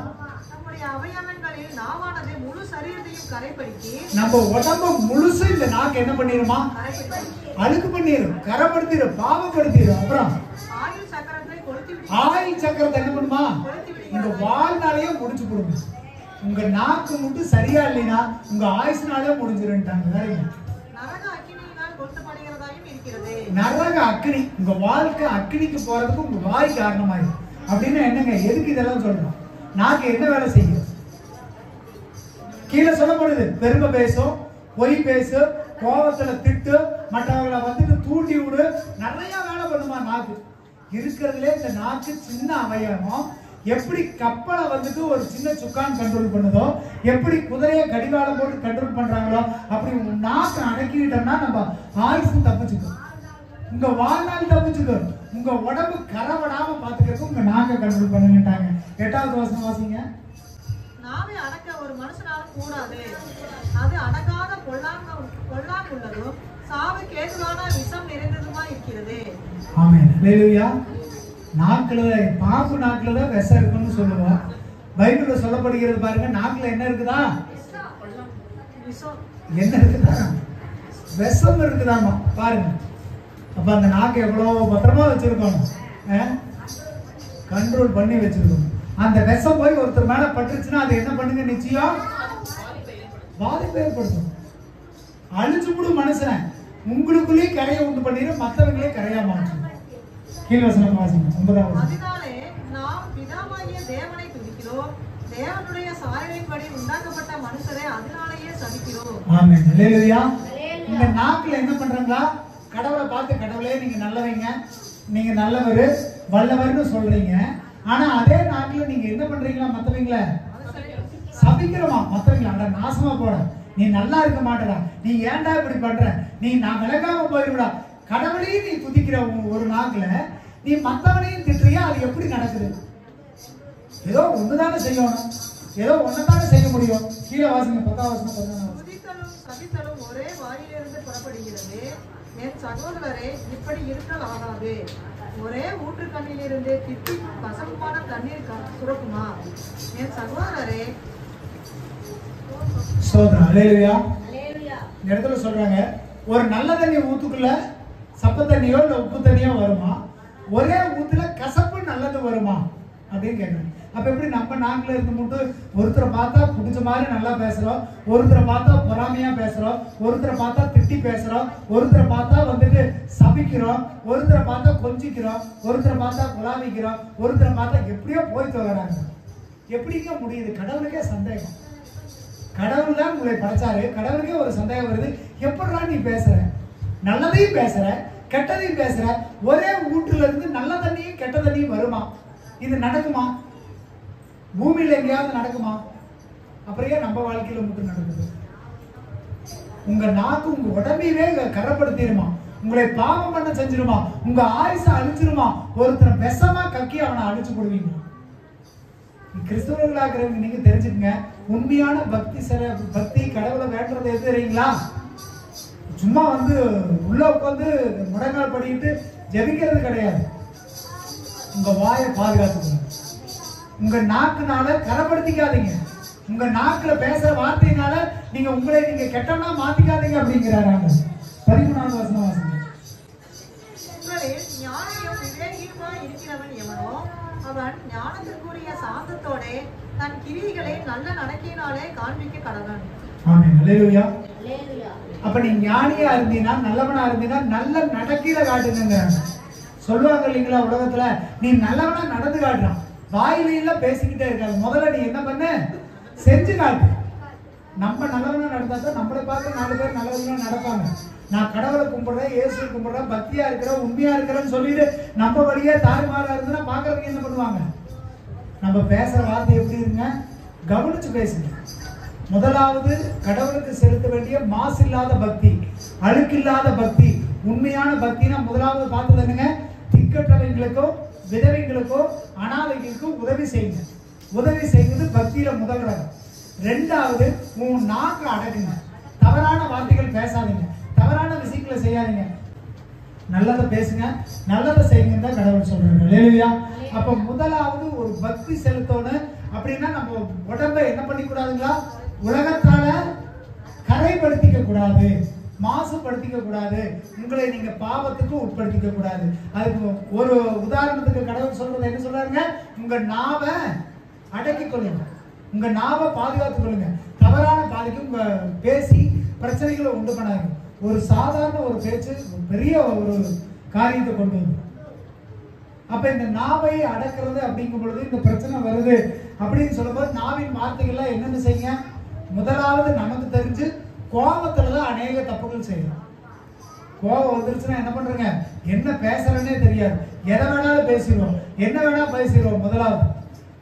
A: நம்ம உடம்பு முழுசு இந்த நாக்கு என்ன பண்ணிருமா, அழுக்கு பண்ணிரும், கரைப்படுத்திடும், பாவப்படுத்திடும். அப்புறம் ஆயுள் சக்கரத்தை என்ன பண்ணுமா, இந்த வாழ்நாளையே முடிச்சு போடுங்க. உங்க நாக்கு மட்டும் சரியா இல்லைன்னா உங்க ஆயுஷ்னாலே முடிஞ்சிருட்டாங்க. நரக அக்னி, உங்க வாழ்க்கை அக்னிக்கு போறதுக்கு உங்க வாய் காரணமாயிரும். அப்படின்னா என்னங்க, எதுக்கு இதெல்லாம் சொல்றோம்? நாக்கு என்ன வேலை செய்யும்? கீழே சொல்லப்படுது, பெருமை பேசும், பொய் பேசு, கோபத்துல திட்டு, மற்றவங்களை வந்துட்டு தூண்டி விடு, நிறைய வேலை பண்ணுமா நாக்கு. இருக்கிறதுலே இந்த நாக்கு சின்ன அவயவம். எப்படி கப்பலை வந்துட்டு ஒரு சின்ன சுக்கான் கண்ட்ரோல் பண்ணுதோ, எப்படி குதிரையை கடிவாளம் போட்டு கண்ட்ரோல் பண்றாங்களோ, அப்படி நாக்கு அடக்கிட்டோம்னா நம்ம ஆயுசு தப்பிச்சுக்கணும். உங்க வாழ்நாள் தப்பிச்சுக்கும். உங்க உடம்பு கரவடாம பாத்துக்கிறதுக்கு உங்க நாக்க கண்ட்ரோல் பண்ணுங்கட்டாங்க. 8வது வசனம் வாசிங்க.
B: நாவை அடக்க ஒரு மனுஷனால கூடாது, அது அடங்காத பொல்லாங்குள்ளதும் சாவுக்கு ஏதுவான விஷம் நிறைந்ததுமா இருக்கிறது.
A: ஆமென். ஹல்லேலூயா. நாக்குல பாம்பு நாக்குல தான் விஷம் இருக்குன்னு சொல்லுவோம். பைபிள்ல சொல்லப்படுகிறது பாருங்க, நாக்குல என்ன இருக்குதா?
B: விஷம்.
A: என்ன இருக்குதா? விஷம் இருக்குதாமா. பாருங்க. அப்ப அந்த நாக்கு எவ்வளவு பத்திரமா வச்சிருக்கணும், கண்ட்ரோல் பண்ணி வச்சிருக்கணும். அந்த விஷம் போய் ஒருத்தர் மேல பட்டுச்சுன்னா அது என்ன பண்ணுங்க? நிச்சயம் பாதிப்பு ஏற்படுத்தும். அழிச்சுடும் மனுஷன் உங்களுக்குள்ளே கரையை உண்டு பண்ணிடும், மற்றவங்களே கரையா மாற்றும். கீழ்வசனம் வாசிங்க. 9வது.
B: அதனாலே நாம் பிதாவாகிய தேவனை துதிக்கிறோம், தேவனுடைய சாயலின்படி உண்டாக்கப்பட்ட மனுஷரை அதனாலேயே சபிக்கிறோம்.
A: ஆமென். ஹல்லேலூயா. இந்த நாக்குல என்ன பண்றாங்களா? கடவுளை பார்த்து கடவுளே நீங்க நல்லவங்க, நீங்க நல்லவர், வல்லவர்னு சொல்றீங்க. ஆனா அதே நாக்குல நீங்க என்ன பண்றீங்களா? மத்தவங்கள சபிக்கிறோமா? மத்தவங்கள அட நாசமா போட, நீ நல்லா இருக்க மாட்டடா, நீ ஏன்டா இப்படி பண்ற, நீ நான் விலகாம போயிடுடா. கடவுளையும் நீ துதிக்கிற ஒரு நாக்குல நீ மத்தவனையும் திட்டுறியா? அது எப்படி நடக்குது? ஏதோ ஒண்ணுதானே செய்யணும், ஏதோ ஒன்னதானே செய்ய முடியும். கீழே வாசிங்க. 10வது வசனம்.
B: துதித்தலும் சபித்தலும் ஒரே வாயிலிருந்து புறப்படுகிறது. என் சகோதரரே, இப்படி இருத்தல் ஆகாது. ஒரே ஊற்றுக்கண்ணிலிருந்து தித்திக்கும் கசப்பான தண்ணீர் சுரக்குமா? என் சகோதரரே.
A: சோதரா. ஹல்லேலூயா. இந்த இடத்துல சொல்றாங்க, ஒரு நல்ல தண்ணி ஊத்துக்குள்ள சப்ப தண்ணியோ இல்ல உப்பு தண்ணியோ வருமா? ஒரே ஊத்துல கசப்பு நல்லது வருமா அப்படின்னு கேட்கணும். அப்ப எப்படி நம்ம நாக்குல இருந்து மட்டும் ஒருத்தரை பார்த்தா புடிச்ச மாதிரி நல்லா பேசுறோம், ஒருத்தரை பார்த்தா பொறாமையா பேசுறோம், ஒருத்தரை பார்த்தா திட்டி பேசுறோம், ஒருத்தரை பார்த்தா வந்துட்டு சபிக்கிறோம், ஒருத்தரை பார்த்தா கொஞ்சிக்கிறோம், ஒருத்தரை பார்த்தா குலாவிக்கிறோம், ஒருத்தரை பார்த்தா எப்படியோ போய் தொலைறாங்க. எப்படிங்க முடியுது? கடவுளுக்கே சந்தேகம். கடவுள் தான் உங்களை படைச்சாரு, கடவுளுக்கே ஒரு சந்தேகம் வருது. எப்படிலாம் நீ பேசுற? நல்லதையும் பேசுற, கெட்டதையும் பேசுற. ஒரே ஊற்றுல இருந்து நல்ல தண்ணியும் கெட்ட தண்ணியும் வருமா? இது நடக்குமா? பூமியில எங்கேயாவது நடக்குமா? அப்புறம் நம்ம வாழ்க்கையில மட்டும் நடக்குது? உங்க நாக்கு உங்க உடம்பையே கரப்படுத்திடுமா? உங்களை பாவம் பண்ண செஞ்சிருமா? உங்க ஆயுச அழிச்சிருமா? ஒருத்தர் விஷமா கக்கி அவனை அழிச்சு போடுவீங்க. கிறிஸ்தவர்களாகிறவங்க நீங்க தெரிஞ்சுக்கங்க, உண்மையான பக்தி கடவுளை வேண்டுறது எது தெரியுங்களா? சும்மா வந்து உள்ள உட்காந்து முடங்கால் படிக்கிட்டு ஜெபிக்கிறது கிடையாது. உங்க வாயை பாதுகாத்துக்கணும். உங்க நாக்குனால கரப்படுத்திக்காதீங்க. உங்க நாக்குல பேசுற வார்த்தையினால நீங்க உங்களை நீங்க கெட்டனா மாத்திக்காதீங்க அப்படிங்கிறாங்க. 13வது வசனம் வாசிங்க.
B: உங்களில் ஞானியும் விவேகியுமாய் இருக்கிறவன் எவனோ அவன் ஞானத்திற்குரிய சாந்தத்தோட தன் கிரியைகளை நல்ல நடக்கையினாலே காண்பிக்க கடவன்.
A: ஆமென். ஹல்லேலூயா. அப்ப நீ ஞானியா இருந்தீனா, நல்லவனா இருந்தீனா, நல்ல நடக்கையில காட்டுங்க. சொல்லுவாங்க இல்லைங்களா உலகத்துல, நீ நல்லவனா நடந்து காட்டுறான், வாயில பேசிக்கிட்டே இருக்காங்க. முதல்ல நீ என்ன பண்ண? செஞ்சு காட்டு. நம்ம நல்லவனா நடந்தா தான் நம்மளை பார்க்க 4 பேர் நல்லவனா நடப்பாங்க. நான் கடவுளை கும்பிடுறேன், இயேசுவை கும்பிடுறேன், பக்தியா இருக்கிறேன், உண்மையா இருக்கிறேன்னு சொல்லிட்டு நம்ம வழியே தாறுமாறா இருந்துன்னா பாக்குறதுக்கு என்ன பண்ணுவாங்க? நம்ம பேசுற வார்த்தை எப்படி இருங்க? கவனிச்சு பேசுங்க. முதலாவது கடவுளுக்கு செலுத்த வேண்டிய மாசு இல்லாத பக்தி, அழுக்கில்லாத பக்தி, உண்மையான பக்தினா முதலாவது பார்த்தது என்னங்க? திக்கற்றவங்களுக்கோ விதவைகளுக்கோ அனாதைகளுக்கோ உதவி செய்யுங்க. உதவி செய்வது பக்தியில முதல் ரகம். 2வது, உன் நாக்கு அடக்குங்க. தவறான வார்த்தைகள் பேசாதீங்க, தவறான விஷயங்களை செய்யாதீங்க. நல்லதை பேசுங்க, நல்லதை செய்யுங்க தான் கடவுள் சொல்றாரு. ஹல்லேலூயா. அப்ப முதலாவது ஒரு பக்தி செலுத்தணும் அப்படின்னா நம்ம உடம்பை என்ன பண்ணிக்கூடாதுங்களா? உலகத்தால கரைப்படுத்திக்க கூடாது, மாசுபடுத்திக்க கூடாது, உங்களை நீங்க பாவத்துக்கு உட்படுத்திக்க கூடாது. அதுக்கு ஒரு உதாரணத்துக்கு கடவுள் சொல்றது என்ன சொல்றாருங்க? உங்க நாவை அடக்கிக் கொள்ளுங்க, உங்க நாவை பாதுகாத்துக் கொள்ளுங்க. தவறான பாதிக்கு உங்க பேசி பிரச்சனைகளை உண்டு பண்ணாங்க. ஒரு சாதாரண ஒரு பேச்சு பெரிய ஒரு காரியத்தை கொண்டு வந்து, அப்ப இந்த நாவை அடக்கிறது அப்படிங்கும் பொழுது இந்த பிரச்சனை வருது அப்படின்னு சொல்லும்போது நாவின் வார்த்தைகள்லாம் என்னென்ன செய்யுங்க? முதலாவது நமக்கு தெரிஞ்சு கோபத்துலதான் அநேக தப்புகள் செய்யலாம். கோபம் வந்துருச்சுன்னா என்ன பண்றீங்க? என்ன பேசுறேன்னே தெரியாது, எதை வேணாலும் பேசிடுவோம், என்ன வேணா பேசிடுவோம் முதலாவது.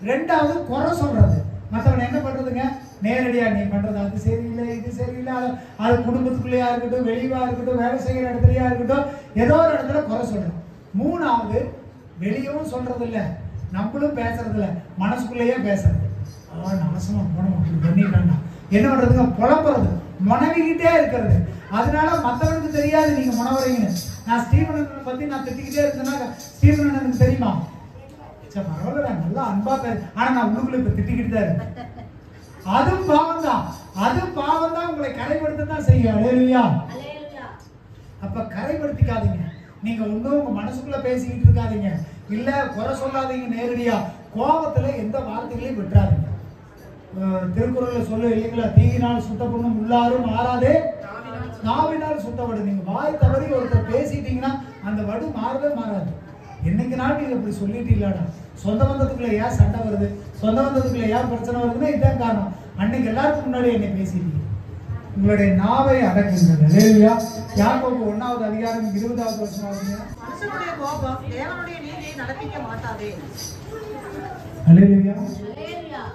A: 2வது குறை சொல்றது. மற்றவனை என்ன பண்றதுங்க? நேரடியா நீ பண்றது அது சரியில்லை இது சரியில்லை, அது குடும்பத்துக்குள்ளேயா இருக்கட்டும், வெளியவா இருக்கட்டும், வேலை செய்யற இடத்துலயா இருக்கட்டும், ஏதோ ஒரு இடத்துல குறை சொல்றோம். மூணாவது, வெளியவும் சொல்றது இல்ல, நம்மளும் பேசுறது இல்ல, மனசுக்குள்ளேயே பேசுறது. நாசமா போனோம் அப்படி பண்ணிட்டாங்க, என்ன பண்றதுங்க, புலம்புறது, முனவிக்கிட்டே இருக்கிறது. அதனால மற்றவனுக்கு தெரியாது நீங்க முனவரைங்கன்னு. நான் ஸ்டீவன் பத்தி நான் திட்டிக்கிட்டே இருந்தேன்னா ஸ்டீவன் எனக்கு தெரியுமா, பரவாயில்ல நல்லா அன்பா பேரு, ஆனா நான் உள்ளுக்குள்ள இப்ப திட்டிக்கிட்டு தான் இருக்கேன். அதுவும் பாவம் தான், அதுவும் பாவம் தான், உங்களை கரைப்படுத்த தான் செய்யும். அல்லேலூயா. அப்ப கரைப்படுத்திக்காதீங்க. நீங்க ஒண்ணும் உங்க மனசுக்குள்ள பேசிக்கிட்டு இருக்காதீங்க, இல்ல குறை சொல்லாதீங்க. நேரடியா கோபத்துல எந்த வார்த்தைகளையும் விட்டுறாதீங்க. திருக்குறள்ல சொல்ல இல்லைங்களா, தீயினால் சுட்டப்படும் உள்ளாரும் மாறாதே நாவினால் சுட்டப்படும். நீங்க வாய் தவறி ஒருத்தர் பேசிட்டீங்கன்னா அந்த வடு மாறவே மாறாது. என்னைக்கு நாள் நீங்க இப்படி சொல்லிட்டீங்களாடா, சொந்த பந்தத்துக்குள்ள ஏன் சண்டை வருது, சொந்த பந்தத்துக்குள்ள ஏன் பிரச்சனை வருதுன்னா இதுதான் காரணம். அன்னைக்கு எல்லாருக்கும் முன்னாடி என்னை பேசிட்டீங்க. உங்களுடைய நாவை அடக்குங்கள். அல்லேலூயா. யாக்கோபு 1வது அதிகாரம் 20வது வசனம் வாசிங்க.
B: மனுஷனுடைய கோபம் தேவனுடைய நீதியை நடப்பிக்க மாட்டாதே.
A: அல்லேலூயா.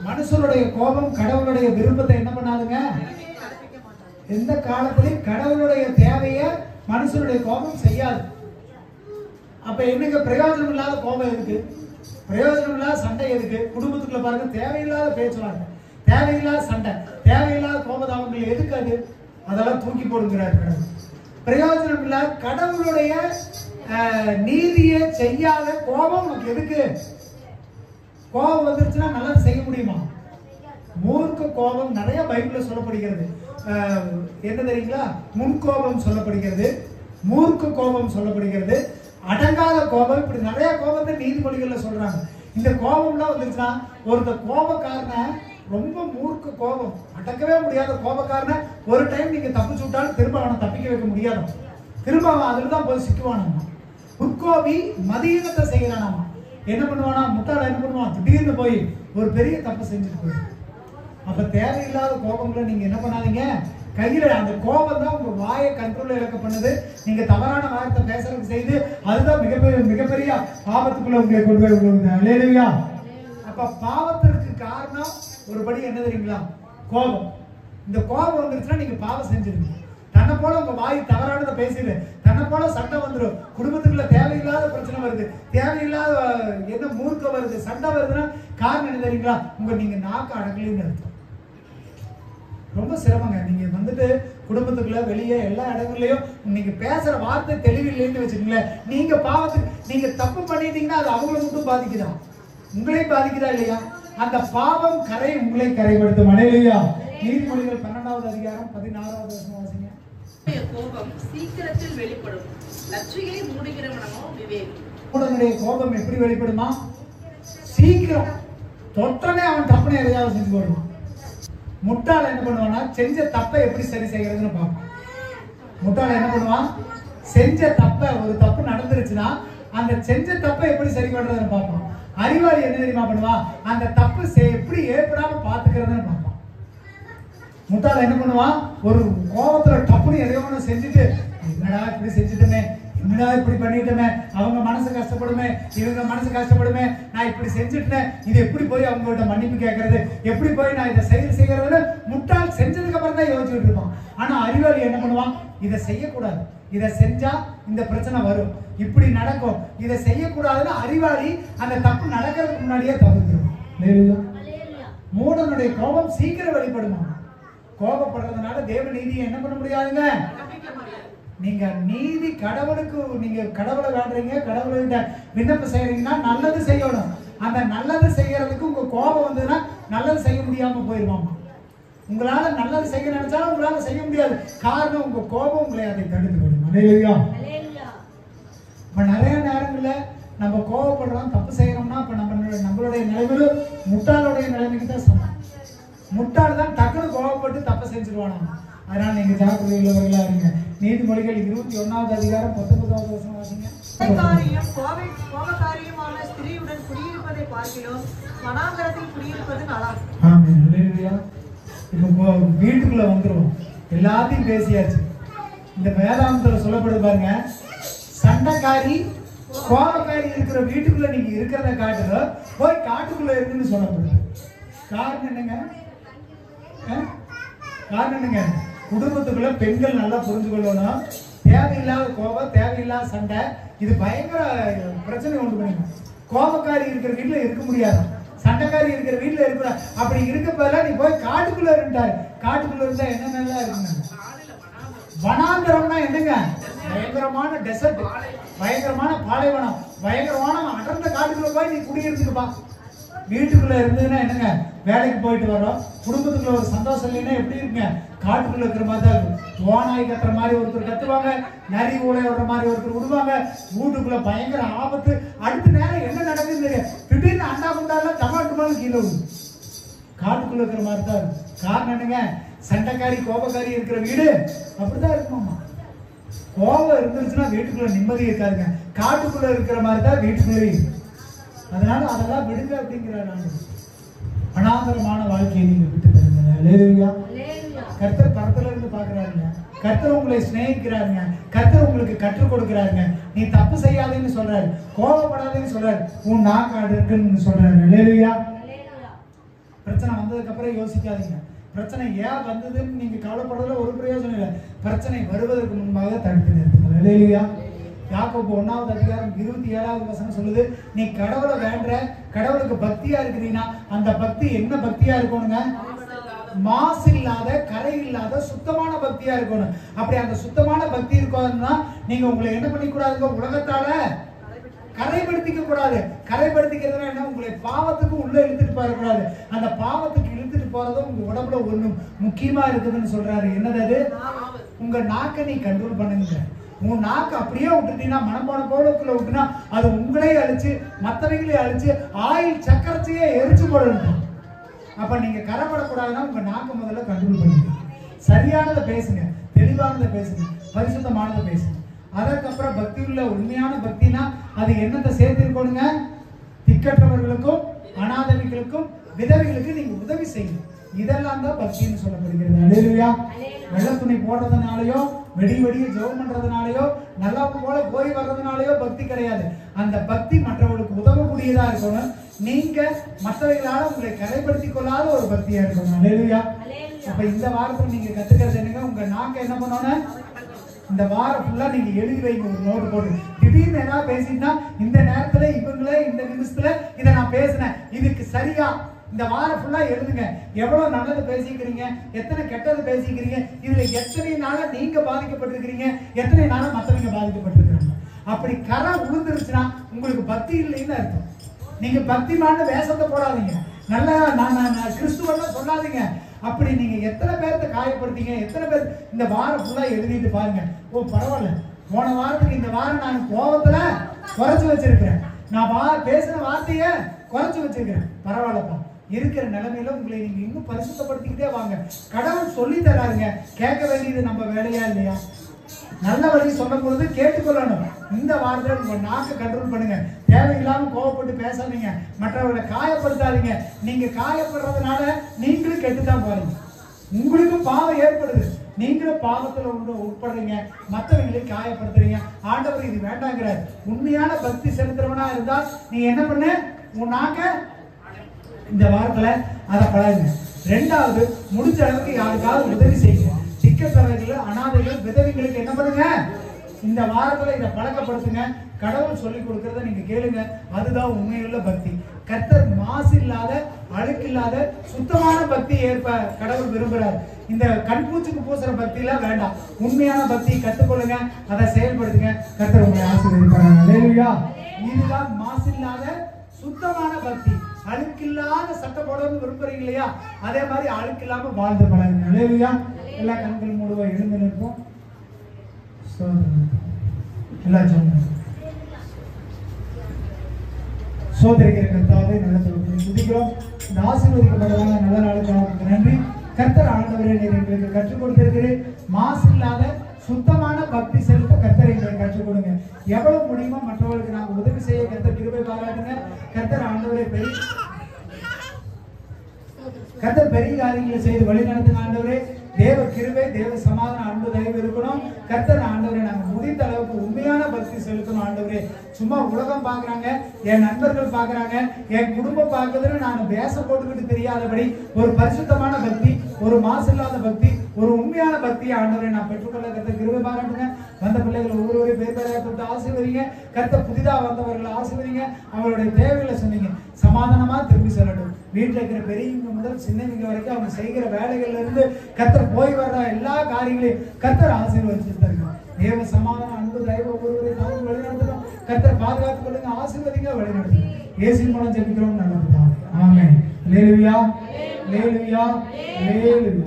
A: மனுஷனுடைய கோபம் கடவுளுடைய விருப்பத்தை என்ன பண்ணாதுங்க, எந்த காலத்திலையும் கடவுளுடைய தேவையை மனுஷனுடைய கோபம் செய்யாது. அப்ப என்னங்க பிரயோஜனம் இல்லாத கோபம் எதுக்கு, பிரயோஜனம் இல்லாத சண்டை எதுக்கு? குடும்பத்துக்குள்ள பாருங்க, தேவையில்லாத பேச்சுவாங்க, தேவையில்லாத சண்டை, தேவையில்லாத கோபதாபங்கள் எதுக்கு? அது அதெல்லாம் தூக்கி போடுங்கிறார் கடவுள். பிரயோஜனம் இல்லாத கடவுளுடைய நீதியை செய்யாத கோபம் உனக்கு எதுக்கு? கோபம் வந்துருச்சுன்னா நல்லது செய்ய முடியுமா? மூர்க்க கோபம் நிறைய பைபிள்ல சொல்லப்படுகிறது. என்ன தெரியுங்களா, முன்கோபம் சொல்லப்படுகிறது, மூர்க்க கோபம் சொல்லப்படுகிறது, அடங்காத கோபம், இப்படி நிறைய கோபத்தை நீதிமொழிகள்ல சொல்றாங்க. இந்த கோபம்லாம் வந்துருச்சுன்னா ஒருத்தர் கோபக்காரன, ரொம்ப மூர்க்க கோபம், அடக்கவே முடியாத கோபக்காரன ஒரு டைம் நீங்க தப்பிச்சு விட்டாலும் திரும்ப அவனை தப்பிக்க வைக்க முடியாது, திரும்ப அவன் அதுல தான் போய் சிக்குவானாமா. உட்கோபி மதியீனத்தை செய்யறானாமா. என்ன பண்ணுவானா, முட்டாள என்ன பண்ணுவான், திடீர்னு போய் ஒரு பெரிய தப்பு செஞ்சுட்டு போயிடும். அப்ப தேவையில்லாத கோபங்களை நீங்க என்ன பண்ணாதீங்க, கையில அந்த கோபம் தான் உங்க வாயை கண்ட்ரோல்ல இழக்க பண்ணுது. நீங்க தவறான வார்த்தை பேசுறதுக்கு செய்து அதுதான் மிகப்பெரிய பாவத்துக்குள்ள உங்களை கொண்டு போய் விடுங்க. அல்லேலூயா. அப்ப பாவத்திற்கு காரணம் ஒருபடி என்ன தெரியுங்களா, கோபம். இந்த கோபம் வந்துருச்சுன்னா நீங்க பாவம் செஞ்சிருங்க. தன்னை போல உங்க வாய் தவறானதை பேசிடு, தன்னை போல சண்டை வந்துடும், குடும்பத்துக்குள்ள தேவையில்லாத பிரச்சனை வருது, தேவையில்லாத என்ன மூர்க்கம் வருது, சண்டை வருதுன்னா காரணம் என்ன தெரியுங்களா, நீங்க நாக்கு அடக்கலைன்னு அர்த்தம். ரொம்ப சிரமங்க. நீங்க வந்துட்டு குடும்பத்துக்குள்ள வெளியே எல்லா இடங்கள்லயும் நீங்க பேசுற வார்த்தை தெளிவில்லைன்னு வச்சுக்கீங்களேன், நீங்க பாவத்துக்கு நீங்க தப்பு பண்ணிட்டீங்கன்னா அது அவங்களை மட்டும் பாதிக்குதா, உங்களையும் பாதிக்குதா இல்லையா? அந்த பாவம் கரை உங்களை கரைப்படுத்தும். அல்லேலூயா. நீதிமொழிகள் 12வது அதிகாரம் 16வது வசனம் வாசிங்க.
C: கோபம் சீக்கிரத்தில் வெளிப்படும், லட்சியை மூடுகிறவனோ விவேகி.
A: மூடனுடைய கோபம் எப்படி வெளிப்படுமா, சீக்கிரம் தொட்டனே அவன் தப்புனே எதையாவது செஞ்சு போடுவான். முட்டாள என்ன பண்ணுவான்னா செஞ்ச தப்பை எப்படி சரி செய்யறதுன்னு பார்ப்பான். முட்டாள என்ன பண்ணுவான், செஞ்ச தப்பை, ஒரு தப்பு நடந்துருச்சுன்னா அந்த செஞ்ச தப்பை எப்படி சரி பண்றதுன்னு பார்ப்பான். அறிவாளி என்ன தெரியுமா பண்ணுவான், அந்த தப்பு எப்படி ஏற்படாம பாத்துக்கிறதுன்னு பார்ப்பான். முட்டாள என்ன பண்ணுவான், ஒரு கோபத்துல டப்புன்னு எதையோ ஒன்று செஞ்சுட்டு, என்னடா இப்படி செஞ்சுட்டோமே, என்னடா இப்படி பண்ணிட்டோமே, அவங்க மனசு கஷ்டப்படுமே, இவங்க மனசு கஷ்டப்படுமே, நான் இப்படி செஞ்சுட்டேன், இது எப்படி போய் அவங்கள்ட்ட மன்னிப்பு கேட்கறது, எப்படி போய் நான் இதை செய்யறதுன்னு முட்டாள் செஞ்சதுக்கு அப்புறம் தான் யோசிச்சுட்டு இருப்பான். ஆனா அறிவாளி என்ன பண்ணுவான், இதை செய்யக்கூடாது, இதை செஞ்சா இந்த பிரச்சனை வரும், இப்படி நடக்கும், இதை செய்யக்கூடாதுன்னு அறிவாளி அந்த தப்பு நடக்கிறதுக்கு முன்னாடியே தவிர்த்துருவான். மூடனுடைய கோபம் சீக்கிரம் வெளிப்படுமா. கோபப்படுறதுனால தேவ நீதியை என்ன பண்ண முடியாதுங்க. நீங்க நீதி கடவுளுக்கு, நீங்க கடவுளை வேண்டுறீங்க, கடவுள்கிட்ட விண்ணப்பம் செய்யறீங்கன்னா நல்லது செய்யணும். அந்த நல்லது செய்யறதுக்கு உங்க கோபம் வந்ததுன்னா நல்லது செய்ய முடியாம போயிருவாமா. உங்களால நல்லது செய்ய நினைச்சாலும் உங்களால செய்ய முடியாது, காரணம் உங்க கோபம் உங்களை அதை தடுத்து விடும். அல்லேலூயா. இப்ப நிறைய நேரங்கள்ல நம்ம கோபப்படுறோம், தப்பு செய்யறோம்னா இப்ப நம்மளுடைய நிலைமையிலும் முட்டாளுடைய நிலைமைக்கு தான் சமம். முட்டாள் தான் டக்குனு கோபப்பட்டு தப்பை செஞ்சிருவானா. அதனால நீங்க ஜாக்கிரதை உள்ளவர்களா இருங்க. நீதிமொழிகள் 21வது அதிகாரம் 19வது வசனம் வாசிங்க.
B: கோபக்காரியுமான ஸ்திரீயுடன் குடியிருப்பதை பார்க்கிறோம், வனாந்தரத்தில் குடியிருப்பது நலம்.
A: ஆமென். அல்லேலூயா. இப்போ வீட்டுக்குள்ள வந்துருவோம், எல்லாத்தையும் பேசியாச்சு. இந்த வேதாந்தத்துல சொல்லப்படுது பாருங்க, சண்டைக்காரி கோபக்காரி இருக்கிற வீட்டுக்குள்ள நீங்க இருக்கிறத காட்டுல போய் காட்டுக்குள்ள இருக்குன்னு சொல்லப்படுது. காரணம் என்னங்க, காரணம் என்னங்க? குடும்பத்துக்குள்ள பெண்கள் நல்லா புரிஞ்சு கொள்ளணும். தேவையில்லாத கோபம், தேவையில்லாத சண்டை, இது பயங்கர பிரச்சனை உண்டு பண்ணுங்க. கோபக்காரி இருக்கிற வீட்டுல இருக்க முடியாது, சண்டைக்காரி இருக்கிற வீட்டுல இருக்க. அப்படி இருக்க போல நீ போய் காட்டுக்குள்ள இருந்தாரு. காட்டுக்குள்ள இருந்தா என்ன நல்லா இருக்குங்க? வனாந்திரம்னா என்னங்க? பயங்கரமான டெசர்ட், பயங்கரமான பாலைவனம், பயங்கரமான அடர்ந்த காட்டுக்குள்ள போய் நீ குடியிருந்துக்குப்பா. வீட்டுக்குள்ள இருந்ததுன்னா என்னங்க? வேலைக்கு போயிட்டு வரோம், குடும்பத்துக்குள்ள ஒரு சந்தோஷம் இல்லைன்னா எப்படி இருக்குங்க? காட்டுக்குள்ள இருக்கிற மாதிரி தான் இருக்கும். ஓனாய் கத்துற மாதிரி ஒருத்தர் கத்துவாங்க, நரி ஊழை வர்ற மாதிரி ஒருத்தர் விடுவாங்க. வீட்டுக்குள்ள பயங்கர ஆபத்து. அடுத்த நேரம் என்ன நடக்குதுன்னு தெரியும். திடீர்னு அண்டா குண்டாலாம் டமாட்டுமாலும் கீழே விடும். காட்டுக்குள்ள இருக்கிற மாதிரி தான் இருக்கும். காரணம் என்னங்க? சண்டைக்காரி கோபக்காரி இருக்கிற வீடு அப்படிதான் இருக்குமாமா. கோபம் இருந்துச்சுன்னா வீட்டுக்குள்ள நிம்மதி இருக்காதுங்க. காட்டுக்குள்ள இருக்கிற மாதிரி தான் வீட்டுக்குள்ளே இருக்கு. அதனால அதெல்லாம் விடுங்க அப்படிங்கிறார். அனாதரமான வாழ்க்கையை நீங்க விட்டு தருங்க. அல்லேலூயா. கர்த்தர் பரத்துல இருந்து பாக்குறாருங்க. கர்த்தர் உங்களை சிநேகிக்கிறாருங்க. கர்த்தர் உங்களுக்கு கற்றுக் கொடுக்கிறாருங்க. நீ தப்பு செய்யாதேன்னு சொல்றாரு, கோபப்படாதேன்னு சொல்றாரு, உன் நாக்கு இருக்குன்னு சொல்றாரு. அல்லேலூயா. பிரச்சனை வந்ததுக்கு அப்புறம் யோசிக்காதீங்க. பிரச்சனை ஏன் வந்ததுன்னு நீங்க கவலைப்படுறதுல ஒரு பிரயோஜனம் இல்லை. பிரச்சனை வருவதற்கு முன்பாக தடுத்து நிறுத்துங்க. அல்லேலூயா. யாக்கோபு 1வது அதிகாரம் 27வது வசனம் சொல்லுது, நீ கடவுளை வேண்ட, கடவுளுக்கு பக்தியா இருக்கிறீங்கன்னா அந்த பக்தி என்ன பக்தியா இருக்கணுங்க? மாசு இல்லாத, கரை இல்லாத சுத்தமான பக்தியா இருக்கணும். அப்படி அந்த சுத்தமான பக்தி இருக்கணும்னா நீங்க உங்களை என்ன பண்ணிக்கூடாதுங்க? உலகத்தால கரைப்படுத்திக்க கூடாது. கரைப்படுத்திக்கிறதுனா என்ன? உங்களை பாவத்துக்கு உள்ள இழுத்துட்டு போயிடக்கூடாது. அந்த பாவத்துக்கு இழுத்துட்டு போறதும் உங்க உடம்புல ஒண்ணு முக்கியமா இருக்குதுன்னு சொல்றாரு. என்னது அது? உங்க நாக்கை நீ கண்ட்ரோல் பண்ணுங்க. உன் நாக்கு அப்படியே விட்டுட்டீங்கன்னா, மனப்பான போலக்குள்ள விட்டுனா அது உங்களே அழிச்சு மற்றவங்களே அழிச்சு ஆயில் சக்கரத்தையே எரிச்சு போடணும். அப்ப நீங்க கரைப்படக்கூடாதுன்னா உங்க நாக்கு முதல்ல கண்ட்ரோல் பண்ணுங்க. சரியானதை பேசுங்க, தெளிவானதை பேசுங்க, பரிசுத்தமானதை பேசுங்க. அதற்கப்புறம் பக்தி உள்ள உண்மையான பக்தினா அது என்னத்தை சேர்த்திருக்கணுங்க? திக்கற்றவர்களுக்கும் அனாதைகளுக்கும் விதவைகளுக்கு நீங்க உதவி செய்யுங்க. இதெல்லாம் தான் பக்தின்னு சொல்லப்படுகிறது. அல்லேலூயா. வெள்ளை துணி போடுறதுனாலயோ, வெடிய ஜெபம் பண்றதுனாலயோ, நல்லா போல போய் வர்றதுனாலயோ பக்தி கிடையாது. அந்த பக்தி மற்றவர்களுக்கு உதவக்கூடியதா இருக்கணும். நீங்க மற்றவர்களால உங்களை கரைப்படுத்திக் கொள்ளாத ஒரு பக்தியா இருக்கணும். அல்லேலூயா. அப்ப இந்த வாரத்துல நீங்க கத்துக்கிறது என்னங்க? உங்க நாக்க என்ன பண்ணணும்? இந்த வாரம் ஃபுல்லா நீங்க எழுதி வைங்க, ஒரு நோட்டு போட்டு. திடீர்னு ஏதாவது பேசிட்டா இந்த நேரத்துல இவங்களே இந்த நிமிஷத்துல இதை நான் பேசினேன், இதுக்கு சரியா இந்த வாரம் ஃபுல்லா எழுதுங்க. எவ்வளவு நல்லது பேசிக்கிறீங்க, எத்தனை கெட்டது பேசிக்கிறீங்க, இதுல எத்தனை நாள நீங்க பாதிக்கப்பட்டிருக்கிறீங்க, எத்தனை நாள மற்றவங்க பாதிக்கப்பட்டிருக்கிறாங்க. அப்படி கரை உளுந்துருச்சுன்னா உங்களுக்கு பக்தி இல்லைன்னு அர்த்தம். நீங்க பக்திமான வேஷத்தை போடாதீங்க, நல்லா நான் கிறிஸ்துவன்னு சொல்லாதீங்க. அப்படி நீங்க எத்தனை பேர்த்த காயப்படுத்தீங்க, எத்தனை பேர் இந்த வாரம் ஃபுல்லா எழுதிட்டு பாருங்க. ஓ பரவாயில்ல, போன வாரத்துக்கு இந்த வாரம் நான் கோபத்துல குறைச்சு வச்சிருக்கிறேன், நான் பேசின வார்த்தைய குறைச்சு வச்சிருக்கிறேன், பரவாயில்லப்பா. இருக்கிற நிலைமையில உங்களை நீங்க இன்னும் பரிசுத்தப்படுத்திக்கிட்டே வாங்க. கடவுள் சொல்லி தராருங்க, கேட்க வேண்டியது நம்ம வேலையா இல்லையா? நல்ல வழி சொல்லும் பொழுது கேட்டுக்கொள்ளணும். இந்த வாரத்தில் உங்க நாக்கு கண்ட்ரோல் பண்ணுங்க. தேவையில்லாம கோவப்பட்டு பேசாதீங்க, மற்றவர்களை காயப்படுத்தாதீங்க. நீங்க காயப்படுறதுனால நீங்களும் கெட்டுதான் போறீங்க, உங்களுக்கும் பாவம் ஏற்படுது, நீங்களும் பாவத்துல உட்படுறீங்க, மற்றவங்களை காயப்படுத்துறீங்க. ஆண்டவர் இது வேண்டாங்கிறார். உண்மையான பக்தி செலுத்துறவனா இருந்தா நீ என்ன பண்ணு? உன் நாக்க இந்த வாரத்துல அதை பழகுங்க. 2வது, முடிஞ்ச அளவுக்கு யாருக்காவது உதவி செய்யுங்க. திக்கற்றவர்கள், அனாதைகள், விதவைகளுக்கு என்ன பண்ணுங்க? இந்த வாரத்துல இதை பழக்கப்படுத்துங்க. கடவுள் சொல்லி கொடுக்கறத நீங்க கேளுங்க. அதுதான் உண்மையுள்ள பக்தி. கர்த்தர் மாசு இல்லாத, அழுக்கில்லாத சுத்தமான பக்தி கடவுள் விரும்புறாரு. இந்த கண்பூச்சுக்கு பூசுற பக்தி எல்லாம் வேண்டாம். உண்மையான பக்தியை கத்துக்கொள்ளுங்க, அதை செயல்படுத்துங்க. கர்த்தர் உங்களை ஆசீர்வதிப்பார். அல்லேலூயா. இதுதான் மாசு இல்லாத சுத்தமான பக்தி. அழுக்கில்லாத சட்டை போடணும்னு விரும்புறீங்க இல்லையா? அதே மாதிரி அழுக்கில்லாம வாழ்ந்து பழகுங்க. அல்லேலூயா. எல்லா கண்கள் மூடுவோம், எழுந்து நிற்போம். சோதரிக்கிற கர்த்தாவே நடத்துவோம் துதிக்கிறோம். இந்த ஆசீர்வதிக்கப்பட்டதான நல்ல நாளுக்கு நன்றி. கர்த்தர் ஆண்டவரே, நீர் எங்களுக்கு கற்றுக் கொடுத்திருக்கிறேன். மாசு இல்லாத சுத்தமான பக்தி செலுத்த கர்த்தர் எங்களுக்கு கற்றுக் கொடுங்க. எவ்வளவு முடியுமோ மற்றவர்களுக்கு நாங்கள் உதவி செய்ய கர்த்தர் கிருபை பாராட்டுங்க. கர்த்தர் ஆண்டவரே கர்த்தர் பெரிய காரியங்களை செய்து வழி நடத்துங்க. ஆண்டவரே, தேவ கிருபை, தேவ சமாதானம், அன்பு, தயவு இருக்கணும். கர்த்தர் ஆண்டவரே நாங்க முடிந்த அளவுக்கு உண்மையான பக்தி செலுத்தணும் ஆண்டவரே. சும்மா உலகம் பாக்குறாங்க, என் நண்பர்கள் பாக்குறாங்க, என் குடும்பம் பாக்குதுன்னு நான் வேஷம் போட்டுக்கிட்டு தெரியாதபடி ஒரு பரிசுத்தமான பக்தி, ஒரு மாசு இல்லாத பக்தி, ஒரு உண்மையான பக்தி ஆண்டவரை நான் பெற்றுக்கொள்ள கர்த்தர் கிருபை பாராட்டுங்க. வந்த பிள்ளைகள் ஒவ்வொருவரையும் பேர் பேரையா தொட்டு ஆசீர்வதிங்க. கர்த்தர் புதிதா வந்தவர்களை ஆசீர்வதிங்க. அவங்களுடைய தேவைகளை சொன்னீங்க, சமாதானமா திரும்பி செல்லட்டும். வீட்டில் இருக்கிற பெரியவங்க முதல் சின்னவங்க வரைக்கும் அவங்க செய்கிற வேலைகள்ல இருந்து கர்த்தர் போய் வர்ற எல்லா காரியங்களையும் கர்த்தர் ஆசீர்வதிச்சுட்டு தருங்க. தேவ சமாதானம், அன்பு, தயவு ஒவ்வொருவரையும் தாழ்ந்து வழிநடத்தணும். கர்த்தர் பாதுகாத்துக் கொள்ளுங்க, ஆசீர்வதிங்க, வழிநடத்துங்க. இயேசுவின் மூலம் ஜெபிக்கிறோம் நல்ல பிதாவே. ஆமென். அல்லேலூயா, அல்லேலூயா, அல்லேலூயா.